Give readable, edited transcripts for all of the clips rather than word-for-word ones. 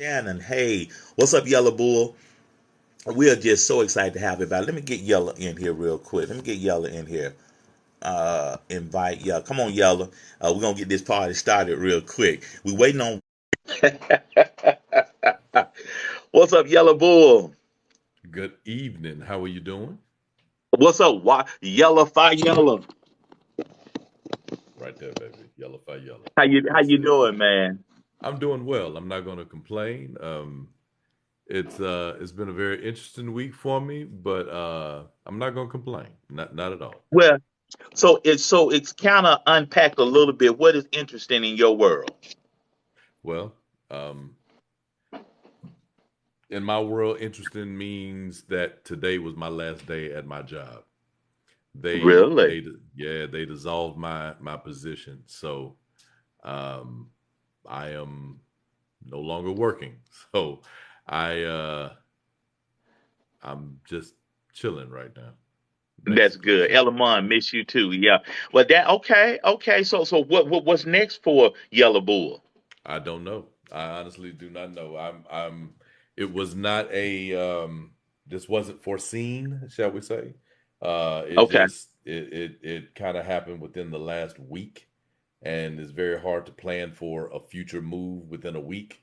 Shannon, hey, what's up, Yellow Bull? We are just so excited to have you back. Let me get Yellow in here real quick. Let me get Yellow in here. Invite Yellow. Come on, Yellow. We're gonna get this party started real quick. We waiting on. What's up, Yellow Bull? Good evening. How are you doing? What's up, Yellow Fire Yellow? Right there, baby. Yellow fire yellow. How you Absolutely. doing, man? I'm doing well. I'm not going to complain. It's been a very interesting week for me, but I'm not going to complain. Not at all. Well, so it's kind of unpacked a little bit. What is interesting in your world? Well, um, in my world, interesting means that today was my last day at my job. They Really? they yeah they dissolved my position, so um, I am no longer working. So I I'm just chilling right now, That's basically. good. So Elamon, miss you too. Yeah. Well, that okay. So what's next for Yellow Bull? I don't know. I honestly do not know. I'm. It was not a. This wasn't foreseen, shall we say? It Okay. just it kind of happened within the last week, and it's very hard to plan for a future move within a week.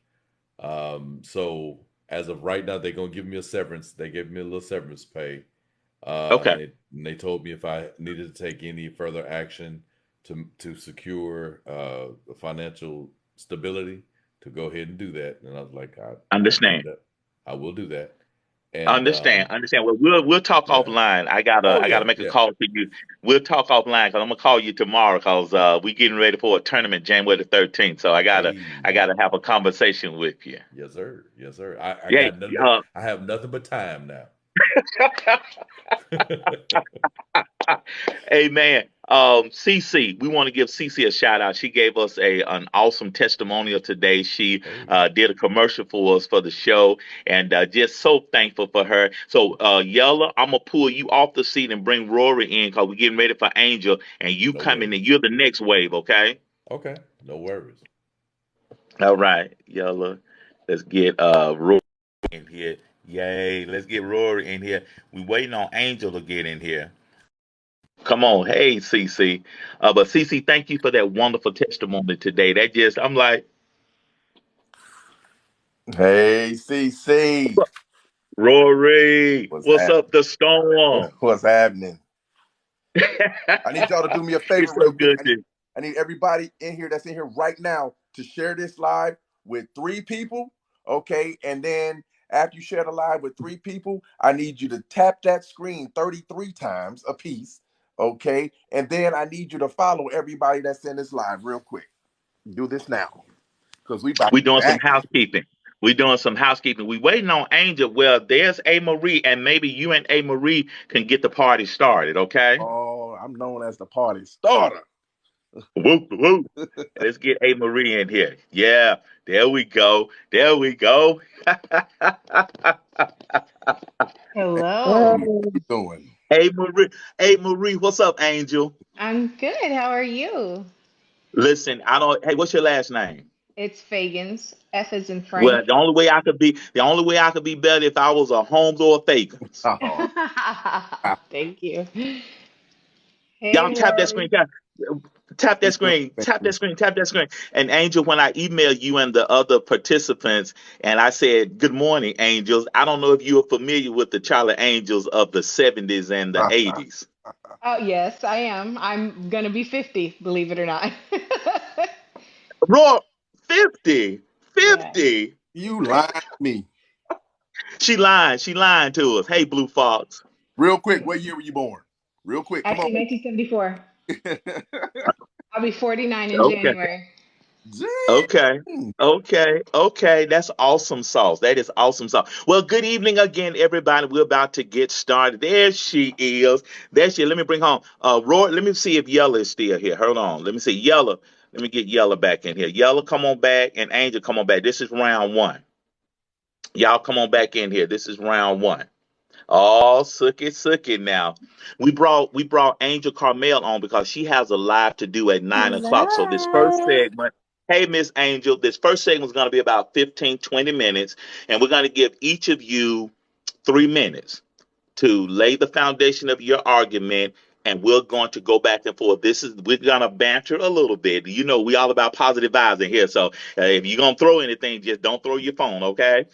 So as of right now, they're gonna give me a severance. They gave me a little severance pay. Okay. And they told me if I needed to take any further action to secure financial stability, to go ahead and do that. And I was like, I will Understand. that I will do that. And Understand. Well, we'll talk yeah, offline. I gotta oh I gotta yeah, make a yeah, call to you. We'll talk offline because I'm gonna call you tomorrow because we getting ready for a tournament January the 13th. So I gotta hey, have a conversation with you. yes sir, yes sir. I Yeah. got nothing but I have nothing but time now. Hey man, Cece, we want to give Cece a shout out. She gave us a an awesome testimonial today. She Hey, did a commercial for us for the show, and just so thankful for her. So, Yella, I'm gonna pull you off the seat and bring Rory in because we're getting ready for Angel, and you no coming and worries. you're the next wave, okay? Okay, no worries. All right, Yella, let's get Rory in here. Yay, let's get Rory in here. We waiting on Angel to get in here. Come on, hey CC. But CC, thank you for that wonderful testimony today. That just, I'm like, Hey, CC, Rory, what's what's up, happening? the storm? What's happening? I need y'all to do me a favor It's so real quick. good to. I need everybody in here that's in here right now to share this live with three people, okay? And then after you share the live with three people, I need you to tap that screen 33 times a piece, okay? And then I need you to follow everybody that's in this live real quick. Do this now because we about We to doing get some active. housekeeping. We doing some housekeeping. We waiting on Angel. Well, there's A Marie, and maybe you and A Marie can get the party started, okay? Oh, I'm known as the party starter. Whoop, whoop. Let's get A Marie in here. Yeah, there we go. There we go. How Hello. you doing? Hey Marie, hey Marie, what's up, Angel? I'm good. How are you? Listen, I don't. Hey, what's your last name? It's Fagans. F is in Well, Frank. the only way I could be better if I was a Holmes or a Fagans. Oh, Thank you. Y'all Hey, tap that screen, Rory. tap you that doing, screen, tap baby? that screen, tap that screen. And Angel, when I emailed you and the other participants, and I said, "Good morning, Angels." I don't know if you are familiar with the Charlie Angels of the '70s and the '80s. Oh, yes, I am. I'm gonna be 50, believe it or not. Roy, 50, Yeah. 50. You lying to me. She lying. She lying to us. Hey, Blue Fox. Real quick, what year were you born? Real quick, come on. Actually, 1974. I'll be 49 in Okay. January. Okay. Dang. Okay. That's awesome sauce. That is awesome sauce. Well, good evening again, everybody. We're about to get started. There she is. There she is. Let me bring home Roy. Let me see if Yella is still here. Hold on. Let me see. Yella. Let me get Yella back in here. Yella, come on back. And Angel, come on back. This is round one. Y'all come on back in here. This is round one. Oh, suck it now. We brought Angel Carmel on because she has a live to do at 9 o'clock. So this first Hello. segment. Hey, Miss Angel, this first segment is going to be about 15, 20 minutes, and we're going to give each of you 3 minutes to lay the foundation of your argument, and we're going to go back and forth. We're gonna banter a little bit. You know, we all about positive vibes in here. So if you're gonna throw anything, just don't throw your phone, okay?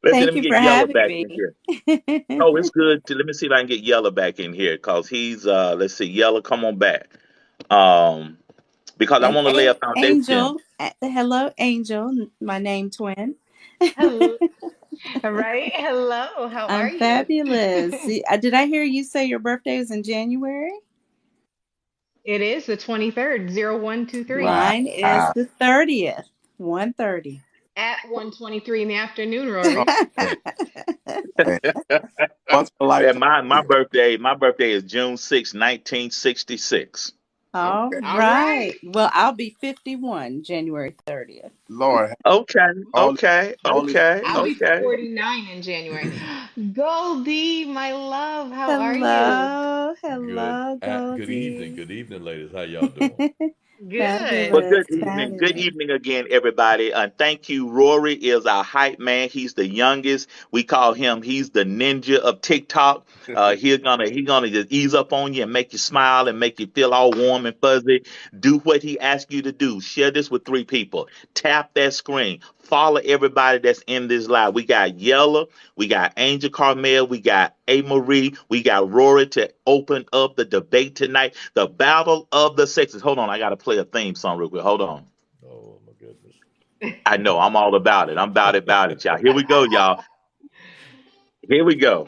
Let's see. Let Thank me you get for Yellow having back in me. here. Oh, it's good. Let me see if I can get Yellow back in here because he's. Let's see, Yellow, come on back. Um, because I And want to lay a foundation. Angel, hello, Angel, my name twin. Hello. Right? Hello. How are I'm you? fabulous. Did I hear you say your birthday is in January? It is the 23rd, 0123 Wow. Mine is the 30th, 1:30. at 1:23 in the afternoon, Rory. Okay. Once in a And lifetime. my birthday is June 6, 1966. All Okay. All right. right. Well, I'll be 51 January 30th. Lord, Okay, only okay, only okay, I'll be okay. 49 in January. Goldie, my love, how are you? Hello. Good. Hello, Good evening. Goldie. Good evening, ladies. How y'all doing? Well, Good. Fabulous. good evening. Good Fabulous. evening again, everybody. Thank you. Rory is our hype man. He's the youngest. We call him. He's the ninja of TikTok. He's gonna just ease up on you and make you smile and make you feel all warm and fuzzy. Do what he asks you to do. Share this with 3 people. Tap that screen. Follow everybody that's in this live. We got Yella, we got Angel Carmel, we got A Marie, we got Rory to open up the debate tonight. The battle of the sexes. Hold on, I gotta play a theme song real quick. Hold on. Oh my goodness. I know I'm all about it. I'm about it, y'all. Here we go, y'all. Here we go.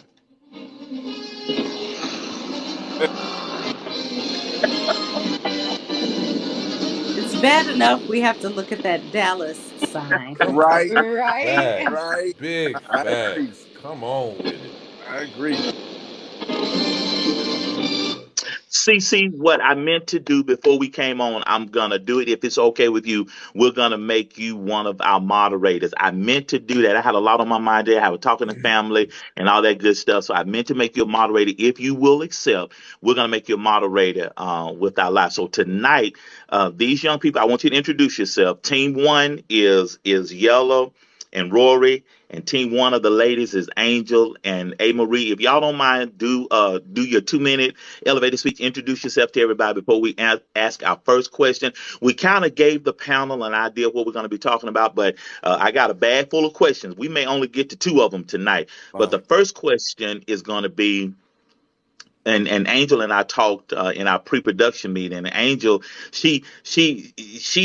It's bad enough we have to look at that Dallas sign. right, Right? Facts. right. Big I agree. facts. Come on with it. I agree. Oh Lord. See, what I meant to do before we came on, I'm gonna do it if it's okay with you. We're gonna make you one of our moderators. I meant to do that. I had a lot on my mind there. I was talking to family and all that good stuff. So I meant to make you a moderator. If you will accept, we're gonna make you a moderator with our live. So tonight, these young people, I want you to introduce yourself. Team one is Yellow and Rory. And team one of the ladies is Angel and A Marie. If y'all don't mind, do your 2 minute elevator speech. Introduce yourself to everybody before we ask our first question. We kind of gave the panel an idea of what we're going to be talking about, but I got a bag full of questions. We may only get to 2 of them tonight. But Wow. the first question is going to be, and Angel and I talked in our pre-production meeting. And Angel, she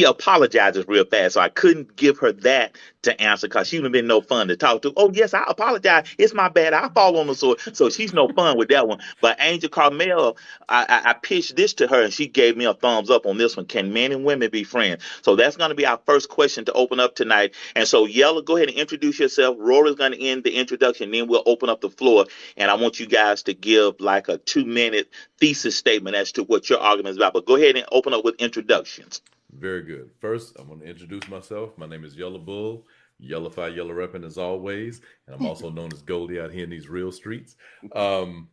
apologizes real fast, so I couldn't give her that to answer because she would have been no fun to talk to. Oh yes, I apologize. It's my bad. I fall on the sword. So she's no fun with that one. But Angel Carmel, I pitched this to her and she gave me a thumbs up on this one. Can men and women be friends? So that's going to be our first question to open up tonight. And so Yella, go ahead and introduce yourself. Rory's going to end the introduction, then we'll open up the floor. And I want you guys to give like a 2 minute thesis statement as to what your argument is about. But go ahead and open up with introductions. Very good. First, I'm going to introduce myself. My name is Yellow Bull, Yellowfy Yellow Reppin' as always, and I'm also known as Goldie out here in these real streets. Um,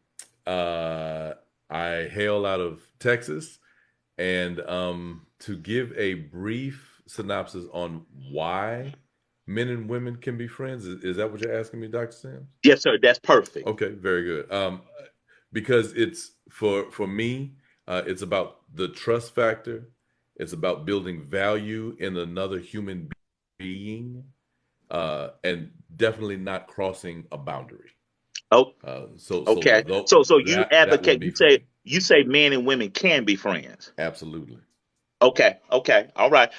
uh, I hail out of Texas, and to give a brief synopsis on why men and women can be friends, is that what you're asking me, Dr. Sims? Yes, sir. That's perfect. Okay, very good. Because it's for me, it's about the trust factor. It's about building value in another human being, and definitely not crossing a boundary. Oh, So okay. So you that would advocate. be for me. You say men and women can be friends. Absolutely. Okay. Okay. All right.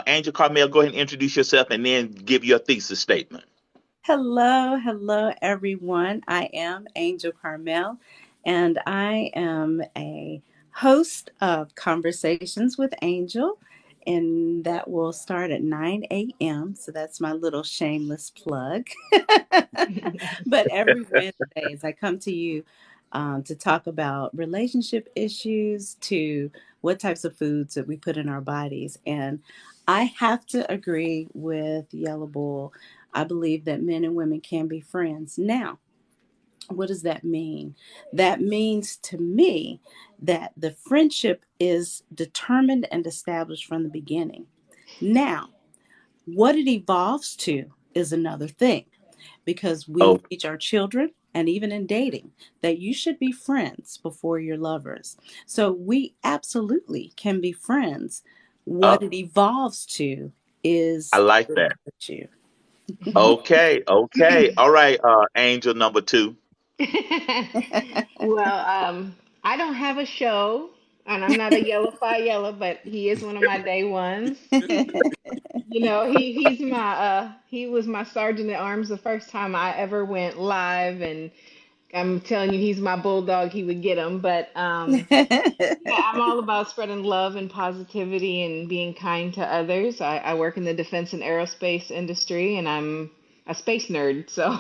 Angel Carmel, go ahead and introduce yourself and then give your thesis statement. Hello, everyone. I am Angel Carmel, and I am a host of Conversations with Angel, and that will start at 9 a.m. So that's my little shameless plug. But every Wednesdays, I come to you to talk about relationship issues, to what types of foods that we put in our bodies. And I have to agree with Yellow Bull. I believe that men and women can be friends. Now, What does that mean? That means to me that the friendship is determined and established from the beginning. Now, what it evolves to is another thing, because we Oh, teach our children and even in dating that you should be friends before you're lovers. So we absolutely can be friends. uh, What it evolves to I is like the that. issue. Okay, okay. All right, angel number two. Well, I don't have a show, and I'm not a yellow fi yellow, but he is one of my day ones. You know, he was my sergeant at arms the first time I ever went live, and I'm telling you, he's my bulldog. He would get him, but yeah, I'm all about spreading love and positivity and being kind to others. I work in the defense and aerospace industry, and I'm a space nerd, so.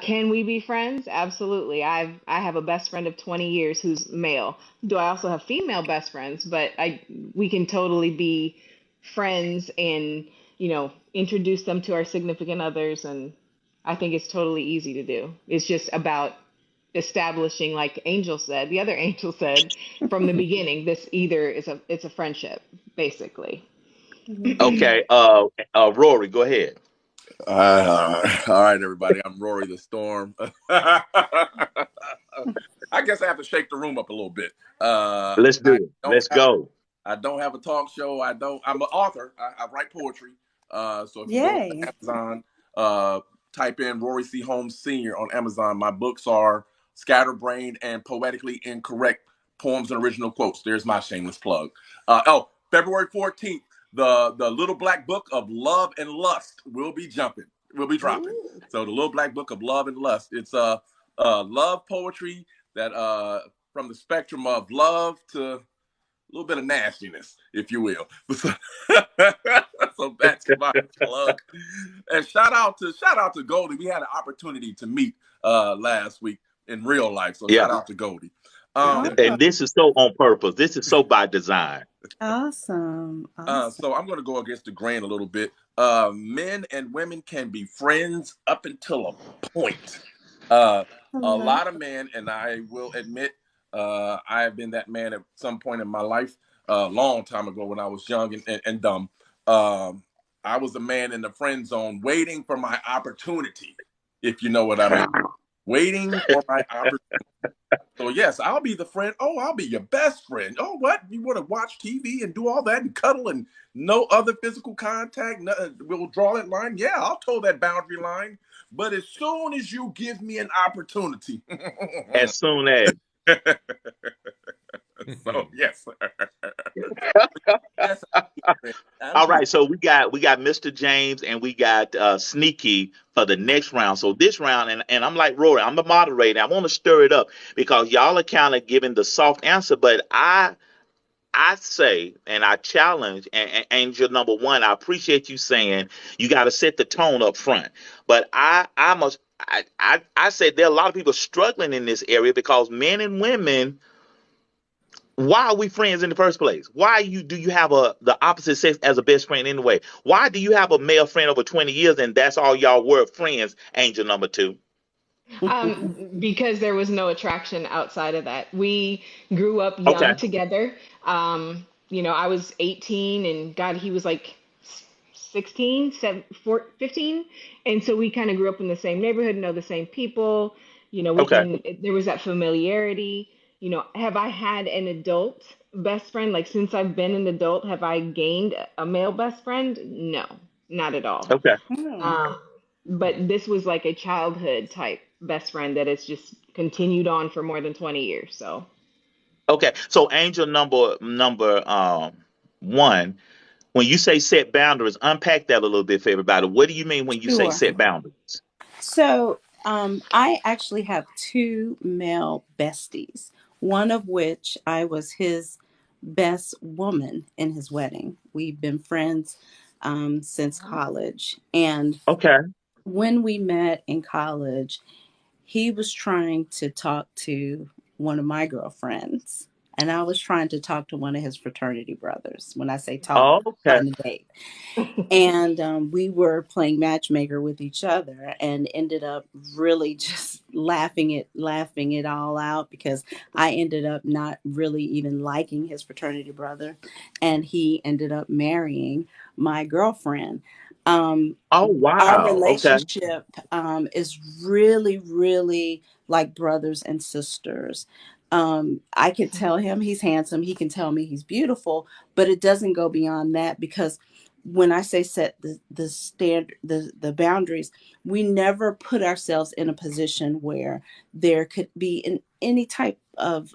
Can we be friends? Absolutely. I have a best friend of 20 years who's male. Do I also have female best friends? But I we can totally be friends and introduce them to our significant others, and I think it's totally easy to do. It's just about establishing, like Angel said, the other Angel said, from the beginning, this either is it's a friendship, basically. Okay, Rory, go ahead. All right, everybody. I'm Rory the Storm. I guess I have to shake the room up a little bit. Let's do I it. don't Let's have go. I don't have a talk show. I'm an author. I write poetry. So if you go Yay. to Amazon, type in Rory C. Holmes Sr. on Amazon. My books are scatterbrained and poetically incorrect poems and original quotes. There's my shameless plug. February 14th, the Little Black Book of Love and Lust will be jumping. Will be dropping. Ooh. So the Little Black Book of Love and Lust. It's love poetry that from the spectrum of love to a little bit of nastiness, if you will. So that's my plug. And shout out to Goldie. We had an opportunity to meet last week in real life. So Yeah. shout out to Goldie. Oh, And this is so on purpose. This is so by design. awesome. Awesome. So I'm going to go against the grain a little bit. Men and women can be friends up until a point. A Hello. lot of men, and I will admit, I have been that man at some point in my life, a long time ago when I was young and dumb. I was a man in the friend zone waiting for my opportunity, if you know what I mean. Waiting for my opportunity. So yes, I'll be the friend. Oh, I'll be your best friend. Oh, what? You want to watch TV and do all that and cuddle and no other physical contact? We'll draw that line. Yeah, I'll toe that boundary line. But as soon as you give me an opportunity, As soon as. so yes, yes, All absolutely. right, so we got Mr. James and we got Sneaky for the next round. So this round, and I'm like Rory, I'm the moderator. I want to stir it up because y'all are kind of giving the soft answer, but I say and I challenge and Angel number one. I appreciate you saying you got to set the tone up front, but I must. I said there are a lot of people struggling in this area because men and women, why are we friends in the first place? Why do you have the opposite sex as a best friend anyway? Why do you have a male friend over 20 years and that's all y'all were friends, Angel number two? Because there was no attraction outside of that. We grew up Okay. young together. I was 18 and God, he was like 16, 15. And so we kind of grew up in the same neighborhood, know the same people. Okay. There was that familiarity. Have I had an adult best friend? Like since I've been an adult, have I gained a male best friend? No, not at all. Okay. Hmm. Um, but this was like a childhood type best friend that has just continued on for more than 20 years. So, Okay. So Angel number one, when you say set boundaries, unpack that a little bit for everybody. What do you mean when you say Sure. set boundaries? So, I actually have two male besties, one of which I was his best woman in his wedding. We've been friends since college. And Okay. when we met in college, he was trying to talk to one of my girlfriends. and I was trying to talk to one of his fraternity brothers. When I say talk, Okay. trying to date. And we were playing matchmaker with each other and ended up really just laughing it all out because I ended up not really even liking his fraternity brother, and he ended up marrying my girlfriend. um, Oh our wow. Okay. relationship is really, really like brothers and sisters. I could tell him he's handsome. He can tell me he's beautiful, but it doesn't go beyond that because when I say set the standard, the boundaries, we never put ourselves in a position where there could be any type of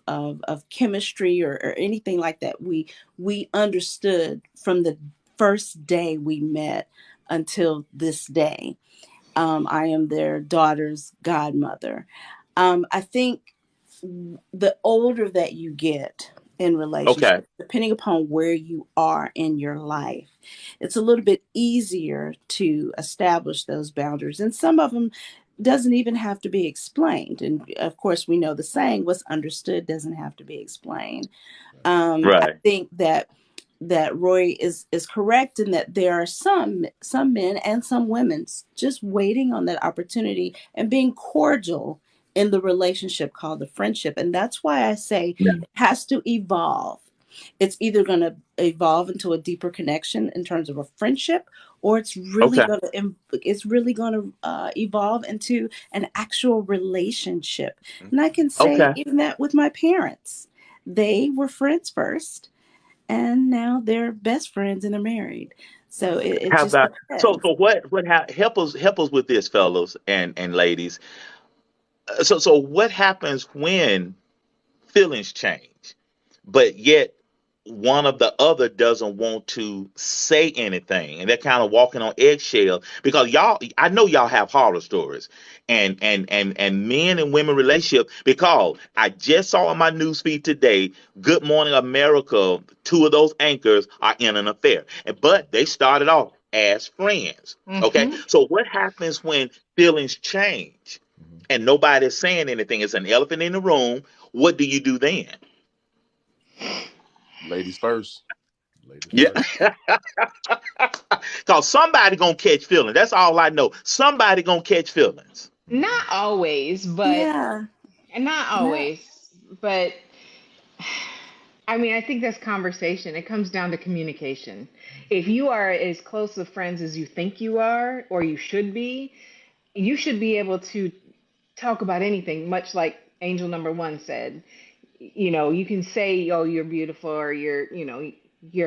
chemistry or anything like that. We understood from the first day we met until this day. I am their daughter's godmother. I think the older that you get in Okay. relationships, depending upon where you are in your life, it's a little bit easier to establish those boundaries. And some of them doesn't even have to be explained. And of course, we know the saying, what's understood doesn't have to be explained. I Right. think that Roy is correct in that there are some men and some women just waiting on that opportunity and being cordial in the relationship called the friendship. And that's why I say Yeah. it has to evolve. It's either going to evolve into a deeper connection in terms of a friendship, or Okay. it's really going to evolve into an actual relationship. And I can say Okay. even that with my parents, they were friends first, and now they're best friends and they're married. So it How just about depends. help us with this, fellows and ladies. So what happens when feelings change, but yet one of the other doesn't want to say anything, and they're kind of walking on eggshell because y'all, I know y'all have horror stories and men and women relationship because I just saw on my news feed today, Good Morning America, two of those anchors are in an affair, but they started off as friends. Okay, Hmm. so what happens when feelings change Mhm. and nobody's saying anything? It's an elephant in the room. What do you do then? Ladies first. Ladies Yeah, first. because somebody gonna catch feelings. That's all I know. Somebody gonna catch feelings. Not Mhm. always, but Yeah. and not Yeah. always, but I mean, I think that's conversation. It comes down to communication. If you are as close of friends as you think you are, or you should be able to talk about anything, much like Angel number one said. You know, you can say, "Oh, you're beautiful," or you're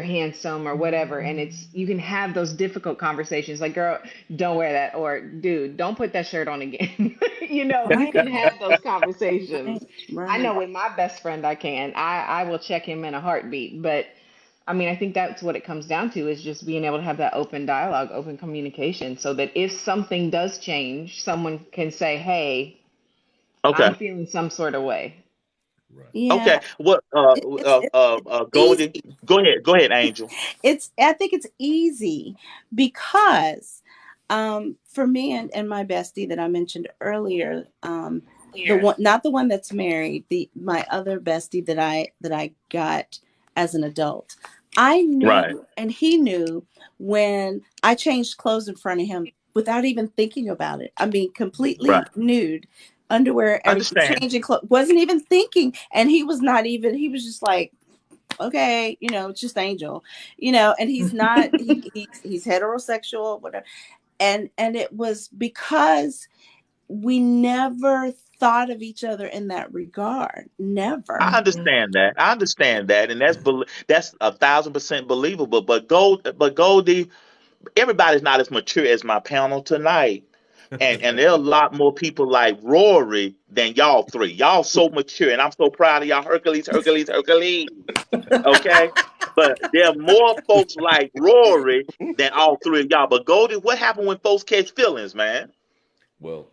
handsome," or whatever, and you can have those difficult conversations, like, "Girl, don't wear that," or, "Dude, don't put that shirt on again." You Right. can have those conversations. Right. I Right. know with my best friend, I can. I will check him in a heartbeat, but I mean, I think that's what it comes down to is just being able to have that open dialogue, open communication, so that if something does change, someone can say, "Hey, Okay. I'm feeling some sort of way." Right. Okay. Yeah. What? It's Goldie. easy. Go ahead. Go ahead, Angel. I think it's easy because for me and my bestie that I mentioned earlier, the one, not the one that's married, the my other bestie that I got as an adult. I knew Right. and he knew when I changed clothes in front of him without even thinking about it. I mean, Right. completely nude, underwear, everything, Understand. changing clothes, wasn't even thinking. And he was not even, he was just like, okay, it's just Angel, and he's not, he's heterosexual, whatever. And it was because we never thought of each other in that regard. I Never. understand that. I understand that, and that's 1,000% believable. But Goldie, everybody's not as mature as my panel tonight. And there are a lot more people like Rory than y'all three. Y'all so mature, and I'm so proud of y'all. Hercules, Hercules, Hercules. Okay, but there are more folks like Rory than all three of y'all. But Goldie, what happened when folks catch feelings, man? Well,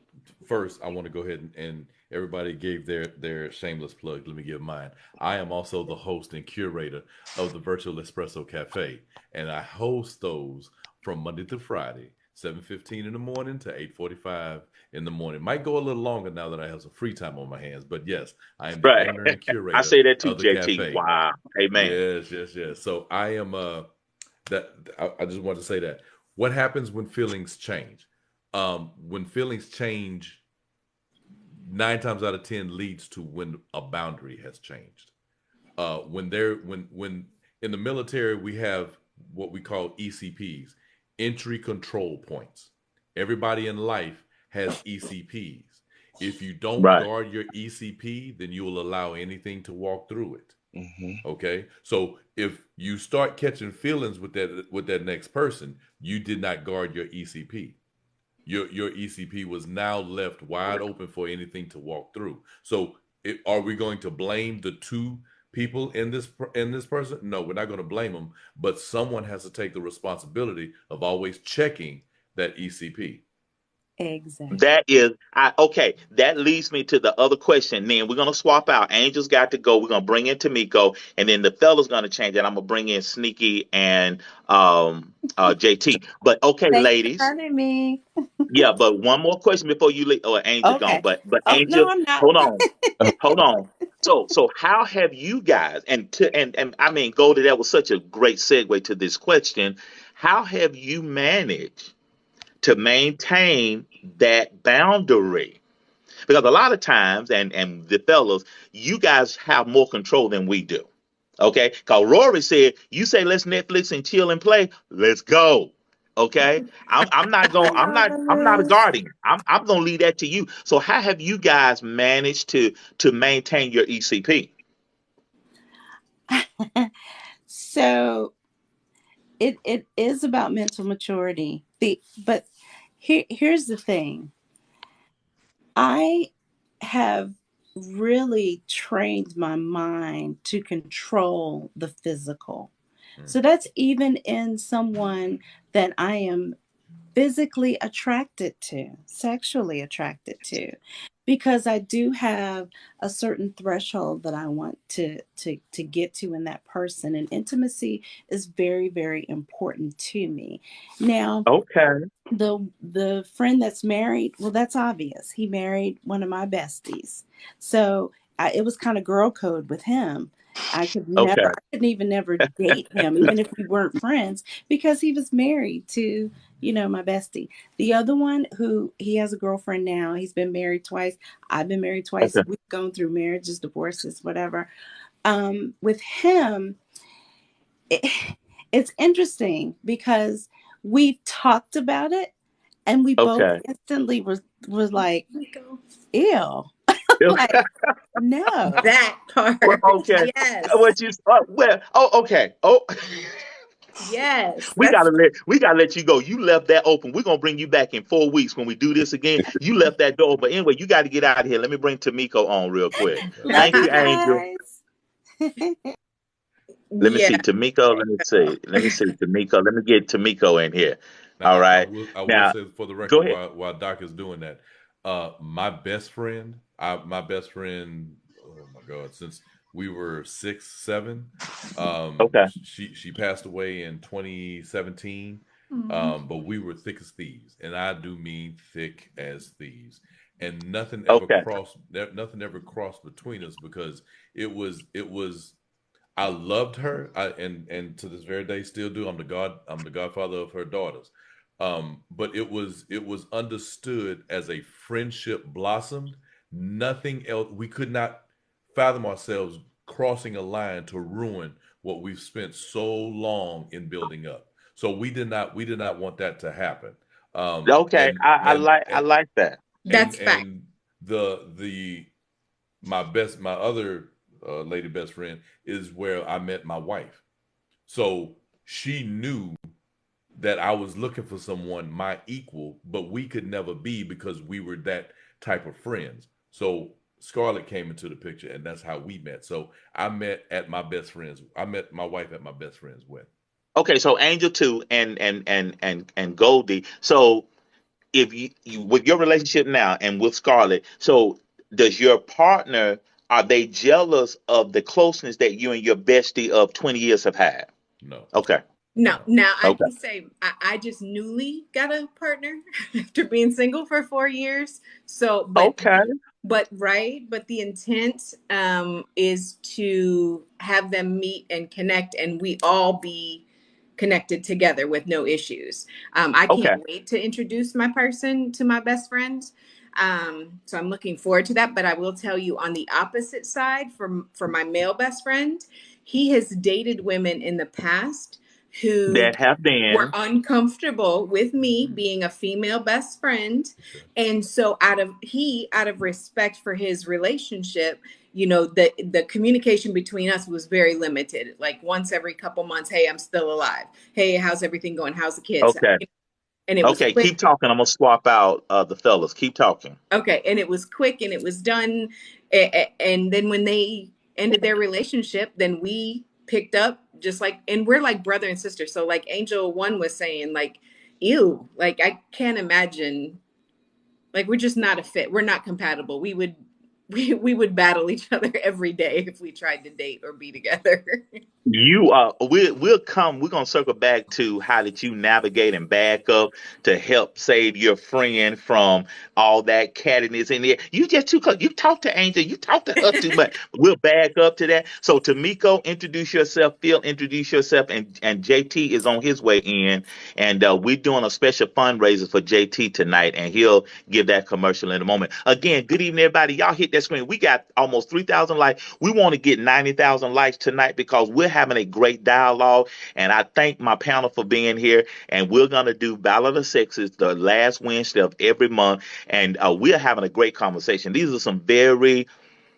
first, I want to go ahead and everybody gave their shameless plug. Let me give mine. I am also the host and curator of the Virtual Espresso Cafe, and I host those from Monday to Friday, 7:15 in the morning to 8:45 in the morning. Might go a little longer now that I have some free time on my hands, but yes, I am the Right. owner and I curator say that too, of the JT. cafe. Wow. Amen. Yes. So I am I just want to say that. What happens when feelings change? When feelings change, 9 times out of 10 leads to when a boundary has changed. When in the military we have what we call ECPs, entry control points. Everybody in life has ECPs. If you don't Right. guard your ECP, then you will allow anything to walk through it. Mhm. Okay, so if you start catching feelings with that next person, you did not guard your ECP. Your ECP was now left wide open for anything to walk through. So, are we going to blame the two people in this person? No, we're not going to blame them. But someone has to take the responsibility of always checking that ECP. Exactly. That is, okay. That leads me to the other question. Then we're gonna swap out. Angel's got to go. We're gonna bring in Tamiko, and then the fella's gonna change. And I'm gonna bring in Sneaky and JT. But okay, Thanks for ladies. having me. Yeah, but one more question before you leave. Or Angel gone. Okay. But Oh, no, Angel, I'm not. hold on, hold on. So how have you guys and I mean, Goldie, that was such a great segue to this question. How have you managed to maintain that boundary? Because a lot of times, and the fellas, you guys have more control than we do. Okay, because Rory said, "You say let's Netflix and chill and play. Let's go." Okay, I'm not going. I'm not a Marvelous. guardian. I'm going to leave that to you. So how have you guys managed to maintain your ECP? So it is about mental maturity. But here's the thing. I have really trained my mind to control the physical. Mm. So that's even in someone that I am physically attracted to, sexually attracted to, because I do have a certain threshold that I want to get to in that person, and intimacy is very, very important to me. Now, Okay. the friend that's married, well, that's obvious. He married one of my besties, so it was kind of girl code with him. Okay. I couldn't even never date him, even if we weren't friends, because he was married to, my bestie. The other one, who he has a girlfriend now, he's been married twice. I've been married twice. Okay. We've gone through marriages, divorces, whatever. With him, it, it's interesting because we talked about it and we both Okay. instantly was like, ew. Like, no. That Well, part. okay. Yes. What you? Well. Oh, okay. Oh. Yes. We gotta let you go. You left that open. We're gonna bring you back in 4 weeks when we do this again. You left that door. But anyway, you got to get out of here. Let me bring Tamiko on real quick. Love Thank you you, Angel. guys. Let me Yeah. see Tamiko. Let me see. Let me see Tamiko. Let me get Tamiko in here. All Now, right. I will Now, say for the go record, ahead. while Doc is doing that, my best friend, oh my God, since we were 6, 7, Okay. she passed away in 2017. But we were thick as thieves, and I do mean thick as thieves, and Okay. nothing ever crossed between us because it was I loved her, and to this very day still do. I'm the godfather of her daughters. But it was understood as a friendship blossomed. Nothing else. We could not fathom ourselves crossing a line to ruin what we've spent so long in building up. So we did not want that to happen. Um, Okay. and I and like and that. and That's fact. and the my other lady best friend is where I met my wife. So she knew that I was looking for someone my equal, but we could never be because we were that type of friends. So Scarlett came into the picture, and that's how we met. So I met my wife at my best friend's wedding. Okay. So Angel too, and Goldie. So if you with your relationship now and with Scarlett, so does your partner, are they jealous of the closeness that you and your bestie of 20 years have had? No, Okay. No, now I Okay. can say I just newly got a partner after being single for 4 years. So, Okay. but the intent is to have them meet and connect, and we all be connected together with no issues. I Okay. can't wait to introduce my person to my best friend. So I'm looking forward to that. But I will tell you, on the opposite side, for my male best friend, he has dated women in the past who That have were been. uncomfortable with me being a female best friend. Okay. And so out of respect for his relationship, the communication between us was very limited. Like once every couple months, hey, I'm still alive. Hey, how's everything going? How's the kids? Okay. And it was Okay. quick. Keep talking. I'm gonna swap out the fellas. Keep talking. Okay, and it was quick and it was done. And then when they ended their relationship, then we picked up just like, and we're like brother and sister. So like Angel One was saying, like, ew, like I can't imagine, like we're just not a fit. We're not compatible. We would battle each other every day if we tried to date or be together. We'll come. We're gonna circle back to how did you navigate and back up to help save your friend from all that cattiness in there. You just too close. You talk to Angel. You talk to her too much. We'll back up to that. So Tamiko, introduce yourself. Phil, introduce yourself, and JT is on his way in, and we're doing a special fundraiser for JT tonight, and he'll give that commercial in a moment. Again, good evening, everybody. Y'all hit that screen. We got almost 3,000 likes. We want to get 90,000 likes tonight because we're having a great dialogue. And I thank my panel for being here. And we're going to do Battle of the Sexes the last Wednesday of every month. And we're having a great conversation. These are some very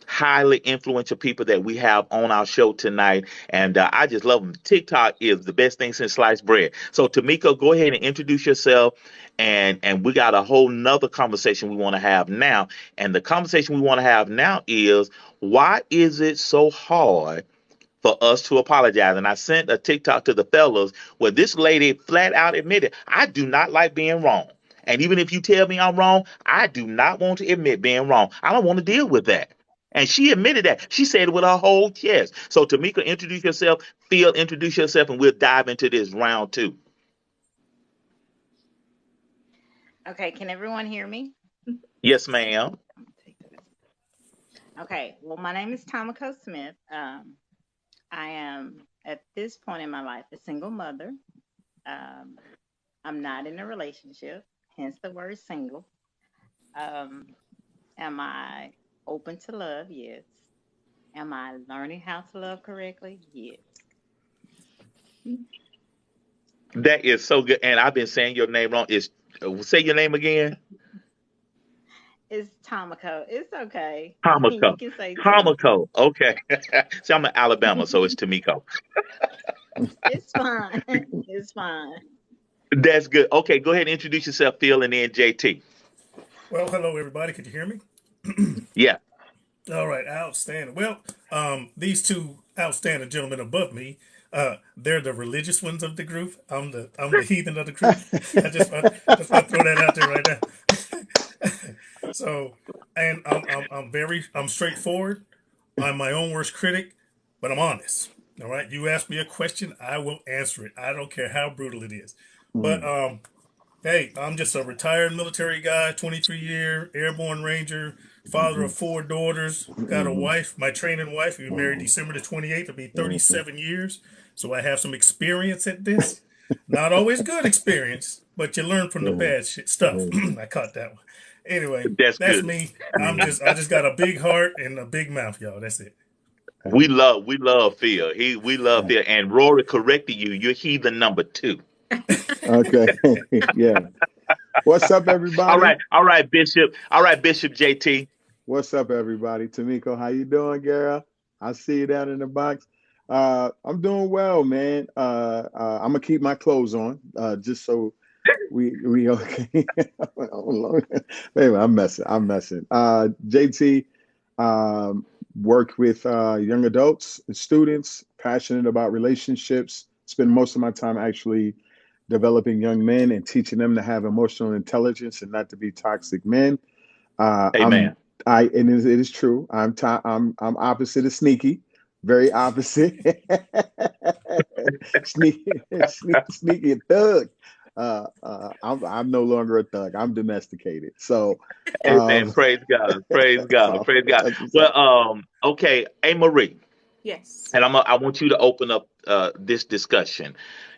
highly influential people that we have on our show tonight. And I just love them. TikTok is the best thing since sliced bread. So, Tamiko, go ahead and introduce yourself. And we got a whole nother conversation we want to have now. And the conversation we want to have now is why is it so hard for us to apologize? And I sent a TikTok to the fellas where this lady flat out admitted, I do not like being wrong. And even if you tell me I'm wrong, I do not want to admit being wrong. I don't want to deal with that. And she admitted that. She said it with her whole chest. So, Tamika, introduce yourself. Phil, introduce yourself, and we'll dive into this round two. Okay, can everyone hear me? Yes, ma'am. Okay, well, my name is Tamiko Smith. I am, at this point in my life, a single mother. I'm not in a relationship, hence the word single. Um, am I open to love? Yes. Am I learning how to love correctly? Yes. That is so good. And I've been saying your name wrong. Is say your name again. It's Tamiko. It's okay. You Tamiko. can say T. Tamiko. Okay. See, I'm in Alabama, so it's Tamiko. It's fine. It's fine. That's good. Okay, go ahead and introduce yourself, Phil, and then JT. Well, hello everybody. Could you hear me? Yeah. All right, outstanding. Well, these two outstanding gentlemen above me, they're the religious ones of the group. I'm the heathen of the group. I just want to throw that out there right now. So, and I'm straightforward. I'm my own worst critic, but I'm honest. All right, you ask me a question, I will answer it. I don't care how brutal it is. But hey, I'm just a retired military guy, 23-year airborne ranger, father of 4 daughters, got a wife, my training wife. We were married December the 28th. It'll be 37 years. So I have some experience at this. Not always good experience, but you learn from the bad stuff. I caught that one. Anyway, That's that's good. me. I just got a big heart and a big mouth, y'all. That's it. We love Phil. We love Phil. And Rory corrected you. You're heathen number 2. Okay. Yeah. What's up, everybody? All right, Bishop. All right, Bishop JT. What's up, everybody? Tamiko, how you doing, girl? I see you down in the box. I'm doing well, man. I'm gonna keep my clothes on, just so we okay. Anyway, I'm messing. JT worked with young adults and students, passionate about relationships. Spend most of my time actually developing young men and teaching them to have emotional intelligence and not to be toxic men. Amen. And it is true. I'm opposite of sneaky, very opposite. sneaky thug. I'm no longer a thug. I'm domesticated. So, Amen. Praise God. Praise God. so Praise God. that's what's up. Well, okay. Hey, Marie, Yes. and I want you to open up this discussion.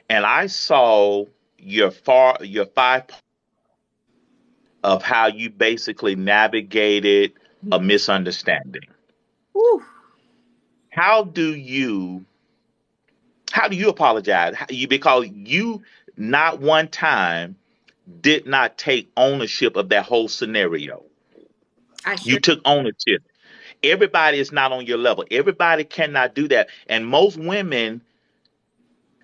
And I saw your five of how you basically navigated a misunderstanding. Whew. How do you how do you apologize? Because you not one time did not take ownership of that whole scenario. I You sure. took ownership. Everybody is not on your level. Everybody cannot do that. And most women,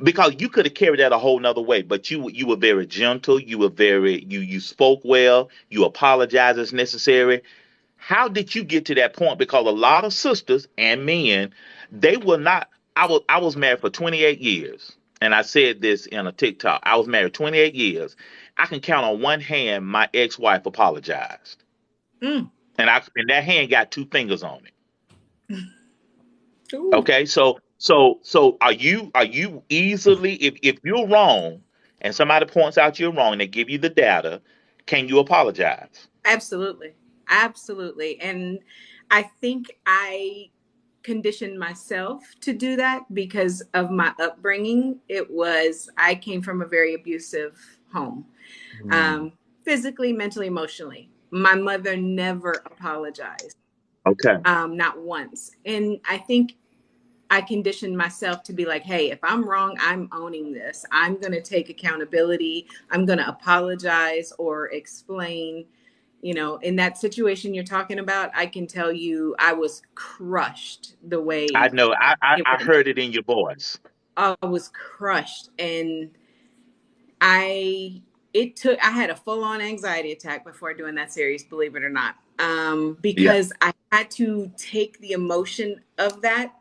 because you could have carried that a whole nother way, but you were very gentle. You were very you spoke well. You apologized as necessary. How did you get to that point? Because a lot of sisters and men, they will not. I was married for 28 years, and I said this in a TikTok. I was married 28 years. I can count on one hand my ex-wife apologized, Mm. and that hand got two fingers on it. Ooh. Okay, so are you easily, if you're wrong and somebody points out you're wrong and they give you the data, can you apologize? Absolutely. Absolutely. And I think I conditioned myself to do that because of my upbringing. I came from a very abusive home, Mm, physically, mentally, emotionally. My mother never apologized, Okay, not once. And I think I conditioned myself to be like, hey, if I'm wrong, I'm owning this. I'm going to take accountability. I'm going to apologize or explain. In that situation you're talking about, I can tell you I was crushed the I way know. it I went down. heard it in your voice. I was crushed. And I had a full on anxiety attack before doing that series, believe it or not. Yeah, Because I had to take the emotion of that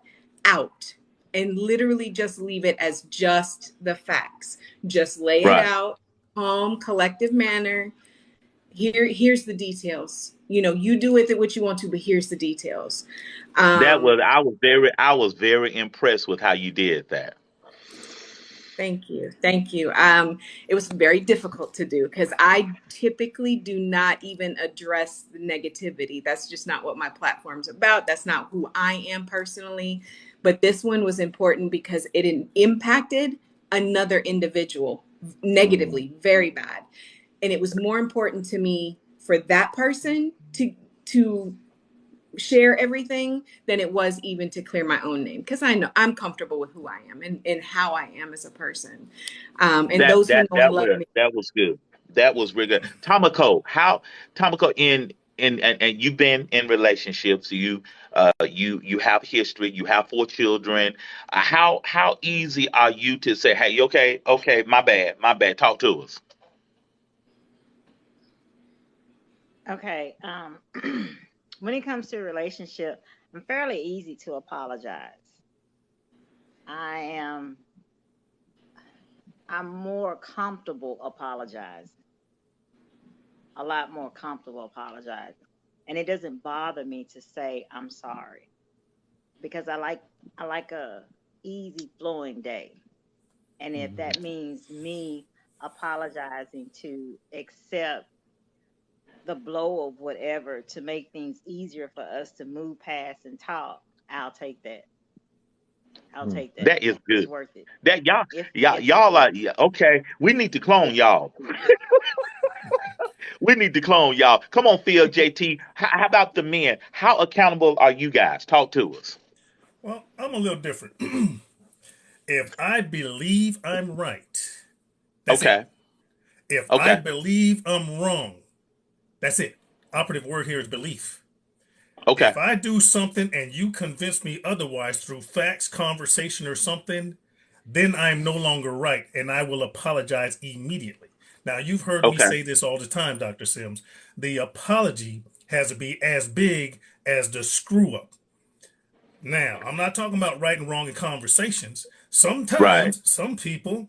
out and literally just leave it as just the facts. Just lay it right. out, calm, collective manner. Here's the details. You do with it what you want to, but here's the details. That Um, was I was very impressed with how you did that. Thank you. Thank you. It was very difficult to do because I typically do not even address the negativity. That's just not what my platform's about. That's not who I am personally. But this one was important because it impacted another individual mm, negatively, very bad. And it was more important to me for that person to share everything than it was even to clear my own name, because I know I'm comfortable with who I am and how I am as a person. And That those who that know and that love was me. that was good. That was really good. Tomiko, how Tomiko and you've been in relationships. You have history. You have four children. How easy are you to say, hey, okay, my bad. Talk to us. Okay. When it comes to a relationship, I'm fairly easy to apologize. I am I'm more comfortable apologizing. A lot more comfortable apologizing. And it doesn't bother me to say I'm sorry because I like a easy flowing day. And if mm. that means me apologizing to accept the blow of whatever to make things easier for us to move past and talk, I'll take that. I'll Mm. take that. That is It's good. worth it. That y'all If y'all if y'all if are yeah, okay. We need to clone if y'all. We need to clone y'all. Come on, Phil, JT. How about the men? How accountable are you guys? Talk to us. Well, I'm a little different. If I believe I'm right, that's it. Okay. If I Okay. believe I'm wrong, that's it. Operative word here is belief. Okay. If I do something and you convince me otherwise through facts, conversation, or something, then I'm no longer right and I will apologize immediately. Now, you've heard me Okay. say this all the time, Dr. Sims. The apology has to be as big as the screw up. Now, I'm not talking about right and wrong in conversations. Right. Sometimes some people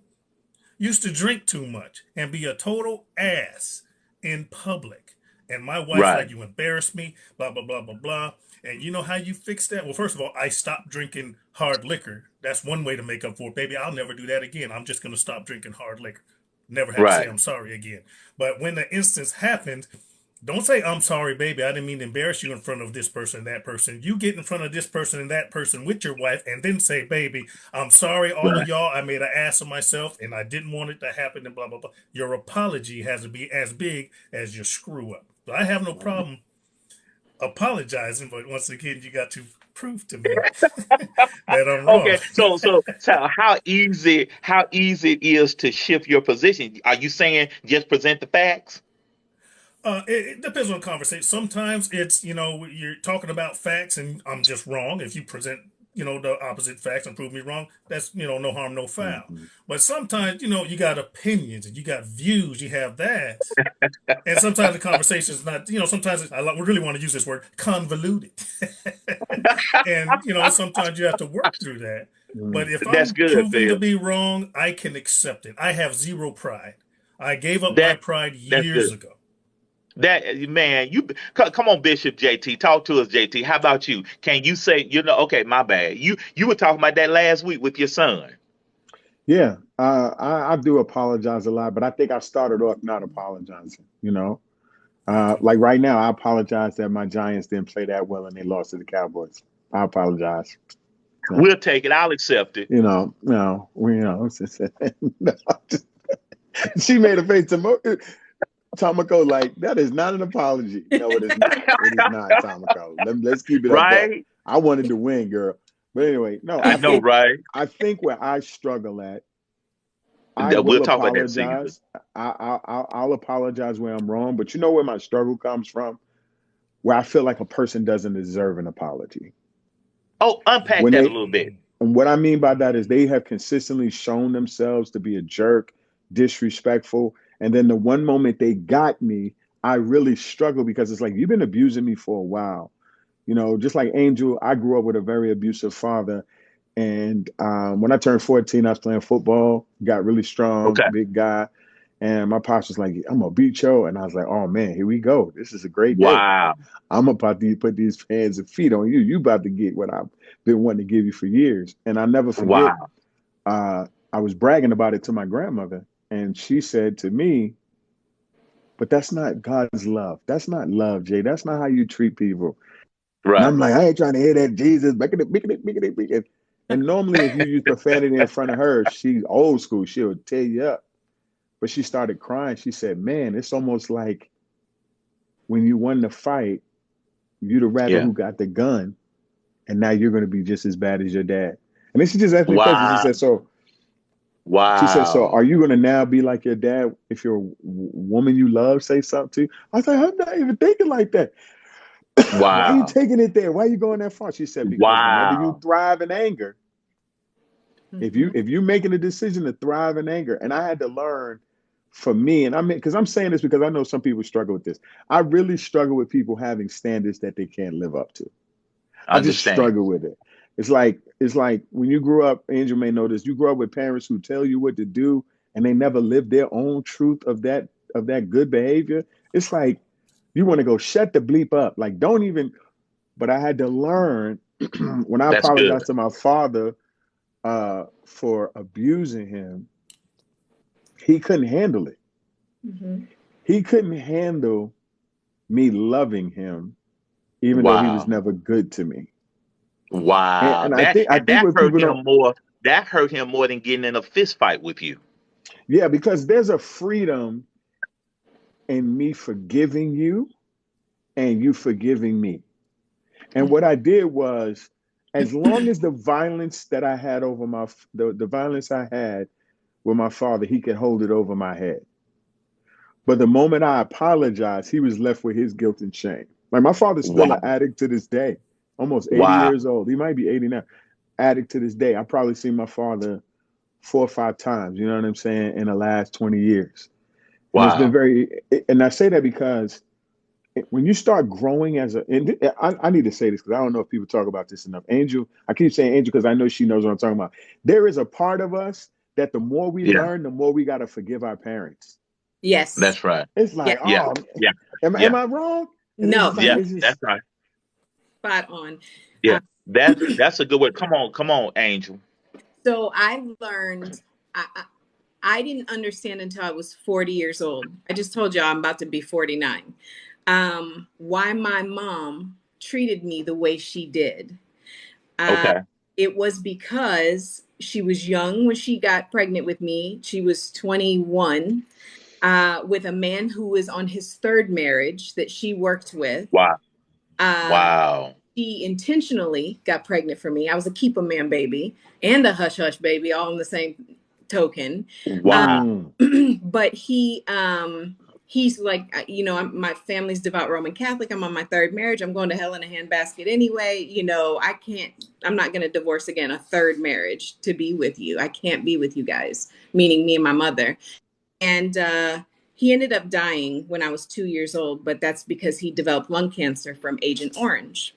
used to drink too much and be a total ass in public. And my wife's Right. like, you embarrass me, blah, blah, blah, blah, blah. And you know how you fix that? Well, first of all, I stopped drinking hard liquor That's one way to make up for it. Baby, I'll never do that again. I'm just going to stop drinking hard liquor. Never have to say Right. I'm sorry again. But when the instance happens, don't say, I'm sorry, baby. I didn't mean to embarrass you in front of this person and that person. You get in front of this person and that person with your wife and then say, baby, I'm sorry, all Right. of y'all. I made an ass of myself and I didn't want it to happen and blah, blah, blah. Your apology has to be as big as your screw up. So I have no problem apologizing, but once again, you got to prove to me that I'm wrong. Okay. So how easy it is to shift your position? Are you saying just present the facts? It depends on the conversation. Sometimes it's, you're talking about facts and I'm just wrong. If you present, the opposite facts and prove me wrong, that's, no harm, no foul. Mhm. But sometimes, you got opinions and you got views, you have that. And sometimes the conversation is not, sometimes we really want to use this word, convoluted. And, sometimes you have to work through that. But if That's I'm good, proven to Phil. be wrong, I can accept it. I have zero pride. I gave up my That pride that's years good. ago. That man, come on, Bishop JT, talk to us, JT. How about you? Can you say, okay, my bad. You were talking about that last week with your son. Yeah, I do apologize a lot, but I think I started off not apologizing. Like right now, I apologize that my Giants didn't play that well and they lost to the Cowboys. I apologize. We'll take it. I'll accept it. No, no, she made a face to Tomoko like that is not an apology. No, it is not. It is not, Tomoko. Let's keep it up. Right? I wanted to win, girl. But anyway, no, I know, right? I think where I struggle at, I We'll will talk about that season. apologize. I'll apologize where I'm wrong, but you know where my struggle comes from? Where I feel like a person doesn't deserve an apology. Oh, unpack When that a they, little bit. and what I mean by that is they have consistently shown themselves to be a jerk, disrespectful, and then the one moment they got me, I really struggle because it's like you've been abusing me for a while. Just like Angel, I grew up with a very abusive father. And when I turned 14, I was playing football, got really strong, Okay. big guy. And my pops was like, I'm going to beat you. And I was like, oh, man, here we go. This is a great day. Wow. I'm about to put these hands and feet on you. You about to get what I've been wanting to give you for years. And I never forget, Wow. I was bragging about it to my grandmother. And she said to me, but that's not God's love. That's not love, Jay. That's not how you treat people. And Right. I'm like, I ain't trying to hear that, Jesus. And normally, if you use profanity in front of her, she's old school. She'll tear you up. But she started crying. She said, man, it's almost like when you won the fight, you're the rabbit Yeah. who got the gun, and now you're going to be just as bad as your dad. And then she just asked me a question. She Wow. said, so Wow. are you going to now be like your dad if your woman you love say something to you? I was like, I'm not even thinking like that. Why are you Wow. taking it there? Why are you going that far? She said, because whenever you Wow. thrive in anger, if Mhm. you're making a decision to thrive in anger, and I had to learn for me, and I mean, because I'm saying this because I know some people struggle with this. I really struggle with people having standards that they can't live up to. I just Understand. struggle with it. It's like when you grew up, Angel may know this, you grew up with parents who tell you what to do and they never live their own truth of that good behavior. It's like you want to go shut the bleep up. Like don't even, but I had to learn when I That's good. apologized to my father for abusing him, he couldn't handle it. Mhm. He couldn't handle me loving him, even though he was Wow. never good to me. Wow. And I think That what hurt people him don't, more. That hurt him more than getting in a fist fight with you. yeah, because there's a freedom in me forgiving you and you forgiving me. And what I did was, as long as the violence that I had over the violence I had with my father, he could hold it over my head. But the moment I apologized, he was left with his guilt and shame. Like my father's still Wow. an addict to this day, almost 80 Wow. years old. He might be 80 now. Addict to this day. I probably seen my father 4 or 5 times, you know what I'm saying, in the last 20 years. And it's been Wow. and I say that because when you start growing I need to say this because I don't know if people talk about this enough. Angel, I keep saying Angel because I know she knows what I'm talking about. There is a part of us that the more we Yeah. learn, the more we got to forgive our parents. Yes. That's right. It's Yeah. like, Yeah. oh, Yeah. am Yeah. I wrong? And it's No. just like, Yeah. it's just, That's right. Spot on. Yeah. That's a good word. Come on, Angel. So I learned, I didn't understand until I was 40 years old. I just told you I'm about to be 49. Why my mom treated me the way she did. Okay. It was because she was young when she got pregnant with me. She was 21 with a man who was on his third marriage that she worked with. Wow. Uh, Wow. She intentionally got pregnant for me. I was a keep a man baby and a hush hush baby, all in the same token. Wow. But he's like, my family's devout Roman Catholic. I'm on my third marriage. I'm going to hell in a handbasket anyway. I'm not going to divorce again, a third marriage to be with you. I can't be with you guys, meaning me and my mother. And he ended up dying when I was 2 years old, but that's because he developed lung cancer from Agent Orange.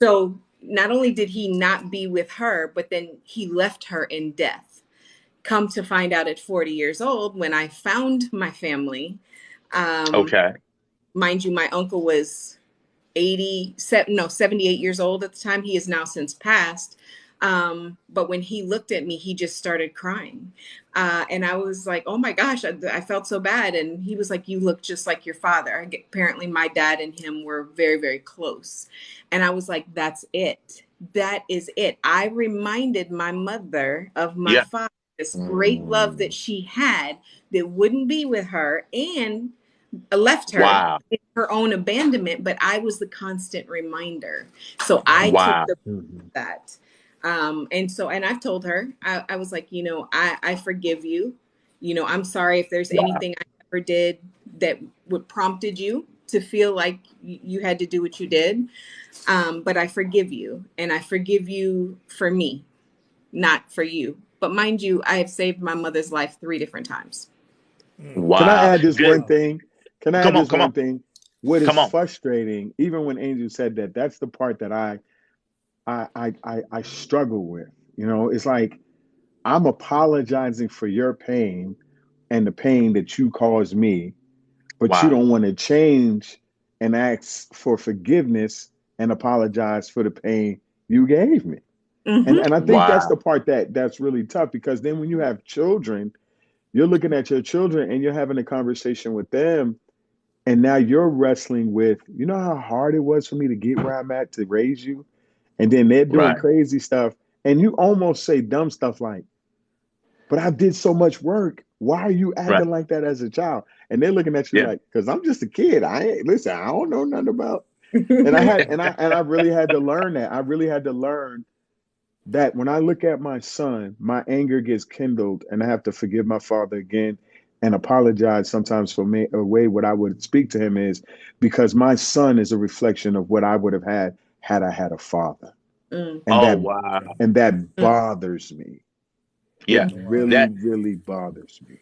So not only did he not be with her, but then he left her in death. Come to find out at 40 years old, when I found my family, Okay. mind you, my uncle was 78 years old at the time. He is now since passed. But when he looked at me, he just started crying. And I was like, oh my gosh, I felt so bad. And he was like, you look just like your father. Apparently my dad and him were very, very close. And I was like, that's it. That is it. I reminded my mother of my Yeah. father, this great love that she had that wouldn't be with her and left her Wow. in her own abandonment, but I was the constant reminder. So I took Wow. that. And I've told her, I was like, I forgive you. I'm sorry if there's anything I ever did that would prompted you to feel like you had to do what you did. But I forgive you, and I forgive you for me, not for you. But mind you, I have saved my mother's life 3 different times. Can I Wow. add this Good. one thing? Can I add Come on. this Come one on. thing? What is Come on. frustrating, even when Angel said that, that's the part that I struggle with. It's like I'm apologizing for your pain and the pain that you caused me, but you Wow. don't want to change and ask for forgiveness and apologize for the pain you gave me. And I think that's Wow. the part that's really tough, because then when you have children, you're looking at your children and you're having a conversation with them, and now you're wrestling with, how hard it was for me to get where I'm at to raise you, and then they're doing Right. crazy stuff, and you almost say dumb stuff like, but I did so much work. Why are you Right. acting like that as a child? And they're looking at you Yeah. like, because I'm just a kid. I don't know nothing about. And I really had to learn that. I really had to learn that when I look at my son, my anger gets kindled, and I have to forgive my father again and apologize sometimes for me. A way what I would speak to him is because my son is a reflection of what I would have had I had a father, and Oh, that wow. bothers me. It Yeah. really, That really bothers me.